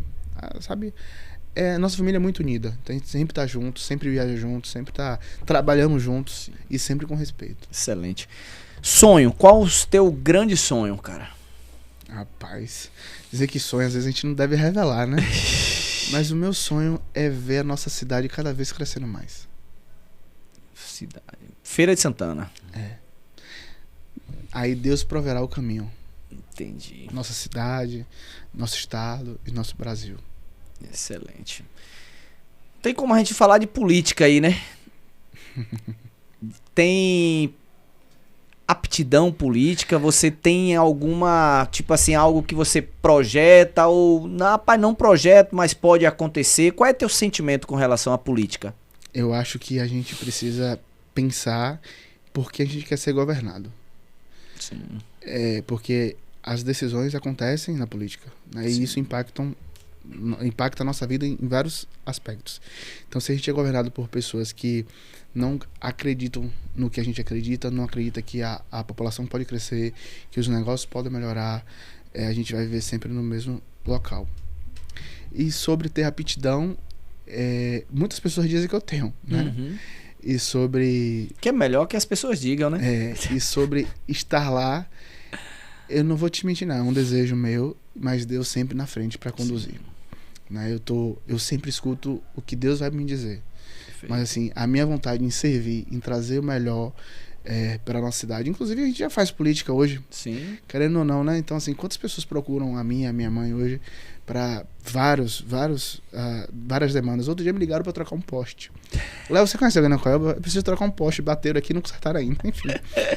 Sabe? Nossa família é muito unida. Então a gente sempre tá junto, sempre viaja junto, sempre trabalhamos juntos. Sim. E sempre com respeito. Excelente. Sonho. Qual o teu grande sonho, cara? Rapaz, dizer que sonho às vezes a gente não deve revelar, né? Mas o meu sonho é ver a nossa cidade cada vez crescendo mais. Feira de Santana. Aí Deus proverá o caminho. Entendi. Nossa cidade, nosso estado e nosso Brasil. Excelente. Tem como a gente falar de política aí, né? Tem aptidão política? Você tem alguma, tipo assim, algo que você projeta ou, não, rapaz, não projeto, mas pode acontecer? Qual é teu sentimento com relação à política? Eu acho que a gente precisa pensar por que a gente quer ser governado. Sim. Porque as decisões acontecem na política, né? E isso impacta a nossa vida em vários aspectos. Então, se a gente é governado por pessoas que não acreditam no que a gente acredita, não acredita que a população pode crescer, que os negócios podem melhorar, a gente vai viver sempre no mesmo local. E sobre ter aptidão, muitas pessoas dizem que eu tenho, né? Uhum. E sobre... Que é melhor que as pessoas digam, né? E sobre estar lá, eu não vou te mentir, não. É um desejo meu, mas Deus sempre na frente para conduzir. Né? Eu sempre escuto o que Deus vai me dizer. Perfeito. Mas assim, a minha vontade em servir, em trazer o melhor para a nossa cidade. Inclusive, a gente já faz política hoje. Sim. Querendo ou não, né? Então, assim, quantas pessoas procuram a mim e a minha mãe hoje para várias demandas? Outro dia me ligaram para trocar um poste. Léo, você conhece alguém na qual eu preciso trocar um poste, bateram aqui e não consertaram ainda, enfim.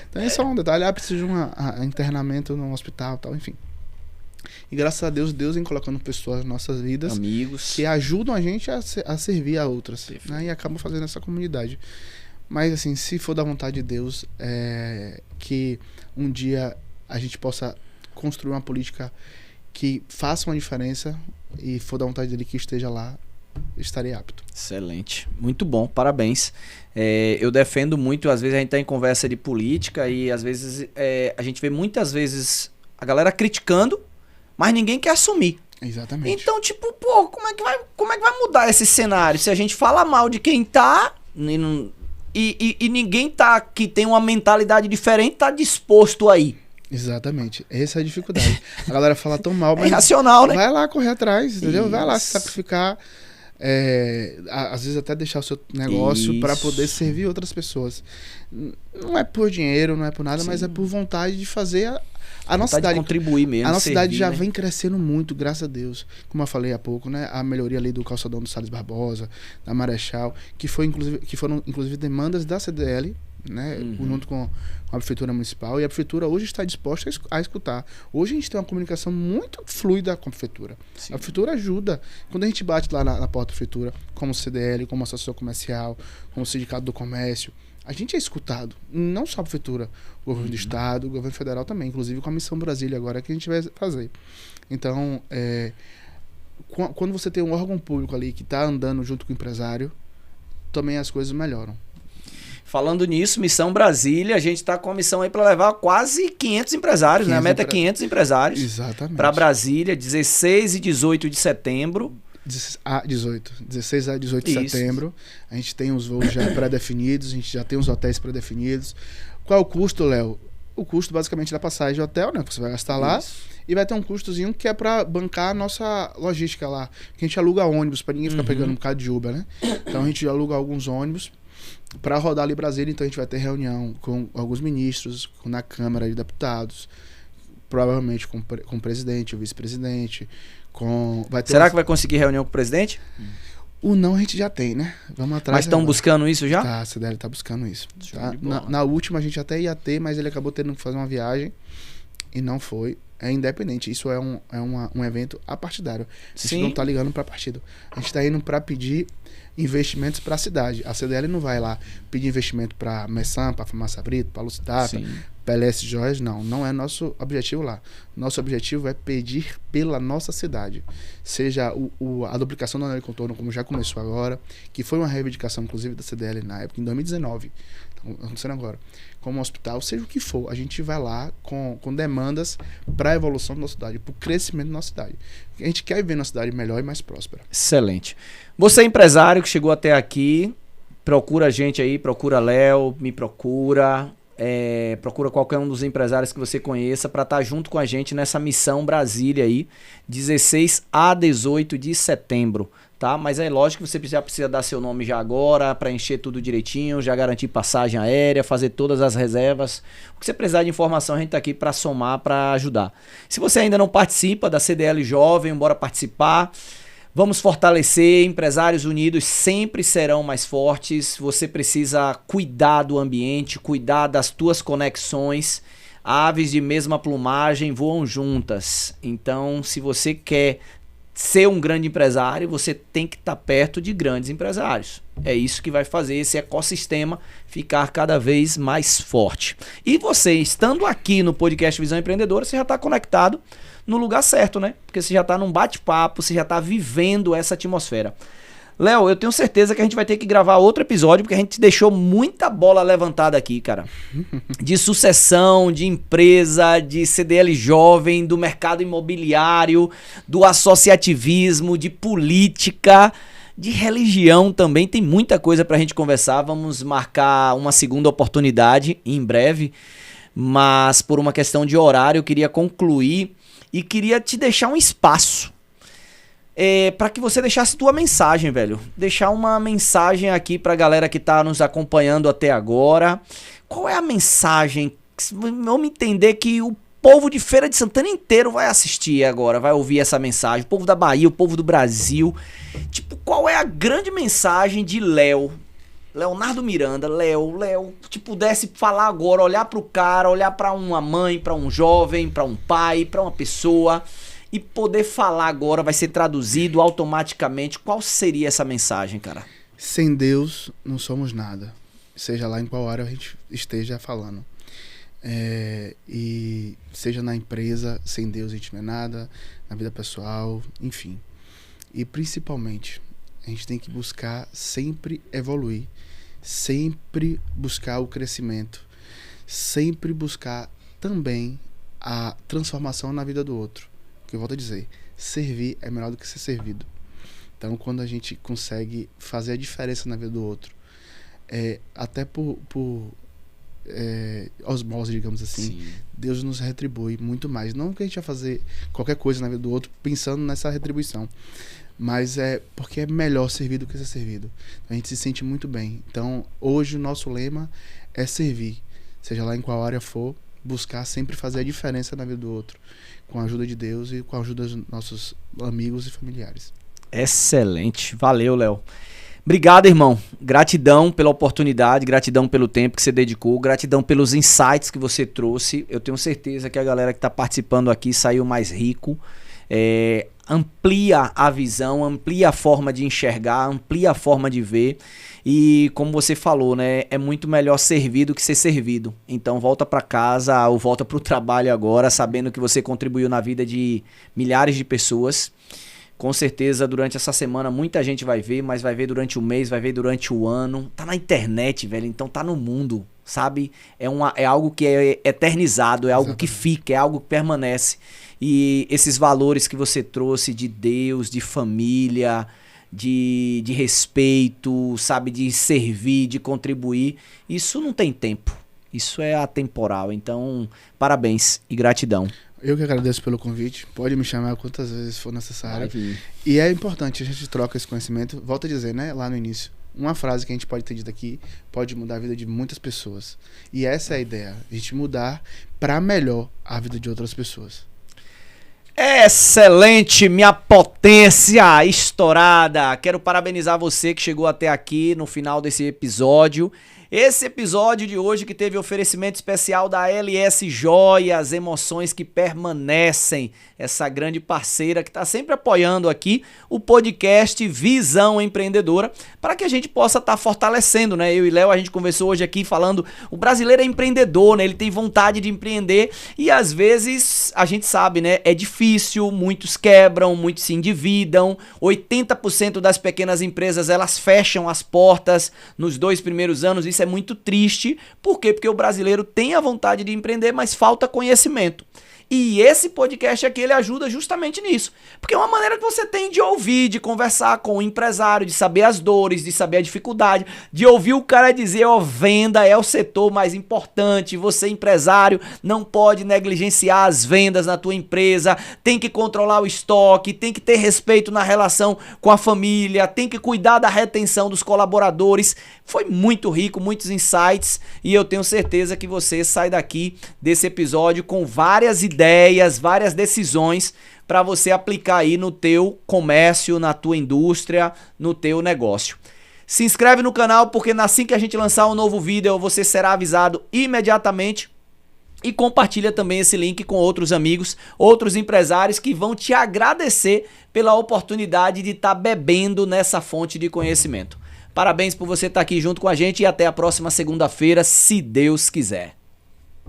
Então, é só um detalhe. Preciso de um internamento no hospital e tal, enfim. E graças a Deus, Deus vem colocando pessoas nas nossas vidas, amigos, que ajudam a gente a servir a outras, né? E acabam fazendo essa comunidade. Mas assim, se for da vontade de Deus, que um dia a gente possa construir uma política que faça uma diferença e for da vontade dele que esteja lá, estarei apto. Excelente, muito bom, parabéns. Eu defendo muito, às vezes a gente está em conversa de política e às vezes a gente vê muitas vezes a galera criticando, mas ninguém quer assumir. Exatamente. Então, tipo, pô, como é que vai mudar esse cenário? Se a gente fala mal de quem tá e ninguém tá que tem uma mentalidade diferente, tá disposto aí. Exatamente. Essa é a dificuldade. A galera fala tão mal, mas irracional, né? Vai lá correr atrás, entendeu? Vai lá se sacrificar, às vezes até deixar o seu negócio para poder servir outras pessoas. Não é por dinheiro, não é por nada, mas é por vontade de fazer a nossa cidade contribuir mesmo. A nossa cidade já vem crescendo muito, graças a Deus. Como eu falei há pouco, né? A melhoria ali do calçadão do Salles Barbosa, da Marechal, que foram inclusive demandas da CDL, né? Junto com a Prefeitura Municipal. E a Prefeitura hoje está disposta a escutar. Hoje a gente tem uma comunicação muito fluida com a Prefeitura. Sim. A Prefeitura ajuda. Quando a gente bate lá na porta da Prefeitura, como CDL, como Associação Comercial, como Sindicato do Comércio, a gente é escutado, não só a Prefeitura, o governo do Estado, o governo federal também, inclusive com a Missão Brasília agora que a gente vai fazer. Então, quando você tem um órgão público ali que está andando junto com o empresário, também as coisas melhoram. Falando nisso, Missão Brasília, a gente está com a missão aí para levar quase 500 empresários, né? A meta é 500 empresários. Exatamente. Para Brasília, 16 e 18 de setembro. 16 a 18 de setembro. A gente tem os voos já pré-definidos, a gente já tem os hotéis pré-definidos. Qual é o custo, Léo? O custo basicamente da passagem de hotel, né? Que você vai gastar lá. E vai ter um custozinho que é para bancar a nossa logística lá. Que a gente aluga ônibus, para ninguém ficar pegando um bocado de Uber, né? Então a gente aluga alguns ônibus para rodar ali em Brasília. Então a gente vai ter reunião com alguns ministros, na Câmara de Deputados, provavelmente com o presidente, o vice-presidente. Será que vai conseguir reunião com o presidente? O não a gente já tem, né? Vamos atrás. Mas estão buscando isso já? Tá, a CDL tá buscando isso. Tá? Na última a gente até ia ter, mas ele acabou tendo que fazer uma viagem e não foi. É independente. Isso é um evento apartidário. A gente não tá ligando para partido. A gente tá indo para pedir investimentos para a cidade. A CDL não vai lá pedir investimento para Messan, para Farmácia Brito, para Lucitata, para LS Joias. Não é nosso objetivo lá. Nosso objetivo é pedir pela nossa cidade. Seja a duplicação do anel de contorno, como já começou agora, que foi uma reivindicação, inclusive, da CDL na época, em 2019. Então, acontecendo agora. Como um hospital, seja o que for, a gente vai lá com demandas para a evolução da nossa cidade, para o crescimento da nossa cidade. A gente quer viver uma cidade melhor e mais próspera. Excelente. Você, empresário que chegou até aqui, procura a gente aí, procura Léo, me procura, procura qualquer um dos empresários que você conheça para estar junto com a gente nessa Missão Brasília aí, 16 a 18 de setembro. tá? Mas é lógico que você já precisa dar seu nome já agora, preencher tudo direitinho, já garantir passagem aérea, fazer todas as reservas. O que você precisar de informação, a gente tá aqui para somar, para ajudar. Se você ainda não participa da CDL Jovem, bora participar. Vamos fortalecer, empresários unidos sempre serão mais fortes. Você precisa cuidar do ambiente, cuidar das tuas conexões. Aves de mesma plumagem voam juntas. Então, se você quer ser um grande empresário, você tem que estar perto de grandes empresários. É isso que vai fazer esse ecossistema ficar cada vez mais forte. E você, estando aqui no podcast Visão Empreendedora, você já está conectado no lugar certo, né? Porque você já está num bate-papo, você já está vivendo essa atmosfera. Léo, eu tenho certeza que a gente vai ter que gravar outro episódio, porque a gente deixou muita bola levantada aqui, cara. De sucessão, de empresa, de CDL jovem, do mercado imobiliário, do associativismo, de política, de religião também. Tem muita coisa pra gente conversar. Vamos marcar uma segunda oportunidade em breve. Mas por uma questão de horário, eu queria concluir e queria te deixar um espaço. Para que você deixasse tua mensagem, velho. Deixar uma mensagem aqui pra galera que tá nos acompanhando até agora. Qual é a mensagem? Vamos entender que o povo de Feira de Santana inteiro vai assistir agora, vai ouvir essa mensagem. O povo da Bahia, o povo do Brasil. Tipo, qual é a grande mensagem de Léo? Leonardo Miranda, Léo, te pudesse falar agora, olhar pro cara, olhar pra uma mãe, pra um jovem, pra um pai, pra uma pessoa... E poder falar agora, vai ser traduzido automaticamente. Qual seria essa mensagem, cara? Sem Deus, não somos nada. Seja lá em qual área a gente esteja falando. E seja na empresa, sem Deus a gente não é nada. Na vida pessoal, enfim. E principalmente, a gente tem que buscar sempre evoluir. Sempre buscar o crescimento. Sempre buscar também a transformação na vida do outro. Que eu volto a dizer, servir é melhor do que ser servido. Então, quando a gente consegue fazer a diferença na vida do outro, até por osmose, digamos assim, sim, Deus nos retribui muito mais. Não que a gente vai fazer qualquer coisa na vida do outro pensando nessa retribuição, mas é porque é melhor servir do que ser servido. A gente se sente muito bem. Então, hoje o nosso lema é servir, seja lá em qual área for, buscar sempre fazer a diferença na vida do outro, com a ajuda de Deus e com a ajuda dos nossos amigos e familiares. Excelente. Valeu, Léo. Obrigado, irmão. Gratidão pela oportunidade, gratidão pelo tempo que você dedicou, gratidão pelos insights que você trouxe. Eu tenho certeza que a galera que está participando aqui saiu mais rico. Amplia a visão, amplia a forma de enxergar, amplia a forma de ver. E como você falou, né, é muito melhor servir do que ser servido. Então volta para casa ou volta para o trabalho agora, sabendo que você contribuiu na vida de milhares de pessoas. Com certeza durante essa semana muita gente vai ver, mas vai ver durante o mês, vai ver durante o ano. Tá na internet, velho, então tá no mundo, sabe? É algo que é eternizado, é algo que fica, é algo que permanece. E esses valores que você trouxe de Deus, de família, de respeito, sabe, de servir, de contribuir, isso não tem tempo, isso é atemporal. Então, parabéns e gratidão. Eu que agradeço pelo convite, pode me chamar quantas vezes for necessário. E é importante, a gente troca esse conhecimento. Volto a dizer, né, lá no início, uma frase que a gente pode ter dito aqui pode mudar a vida de muitas pessoas. E essa é a ideia, a gente mudar para melhor a vida de outras pessoas. Excelente, minha potência estourada. Quero parabenizar você que chegou até aqui no final desse episódio. Esse episódio de hoje que teve oferecimento especial da LS Joias, emoções que permanecem. Essa grande parceira que está sempre apoiando aqui o podcast Visão Empreendedora, para que a gente possa estar fortalecendo, né? Eu e Léo, a gente conversou hoje aqui falando, o brasileiro é empreendedor, né? Ele tem vontade de empreender e às vezes a gente sabe, né? É difícil, muitos quebram, muitos se endividam, 80% das pequenas empresas elas fecham as portas nos 2 primeiros anos. Isso é muito triste. Por quê? Porque o brasileiro tem a vontade de empreender, mas falta conhecimento. E esse podcast aqui, ele ajuda justamente nisso. Porque é uma maneira que você tem de ouvir, de conversar com o empresário, de saber as dores, de saber a dificuldade, de ouvir o cara dizer, ó, venda é o setor mais importante, você empresário não pode negligenciar as vendas na tua empresa, tem que controlar o estoque, tem que ter respeito na relação com a família, tem que cuidar da retenção dos colaboradores. Foi muito rico, muitos insights, e eu tenho certeza que você sai daqui desse episódio com várias ideias, várias decisões para você aplicar aí no teu comércio, na tua indústria, no teu negócio. Se inscreve no canal, porque assim que a gente lançar um novo vídeo, você será avisado imediatamente. E compartilha também esse link com outros amigos, outros empresários que vão te agradecer pela oportunidade de estar bebendo nessa fonte de conhecimento. Parabéns por você estar aqui junto com a gente e até a próxima segunda-feira, se Deus quiser.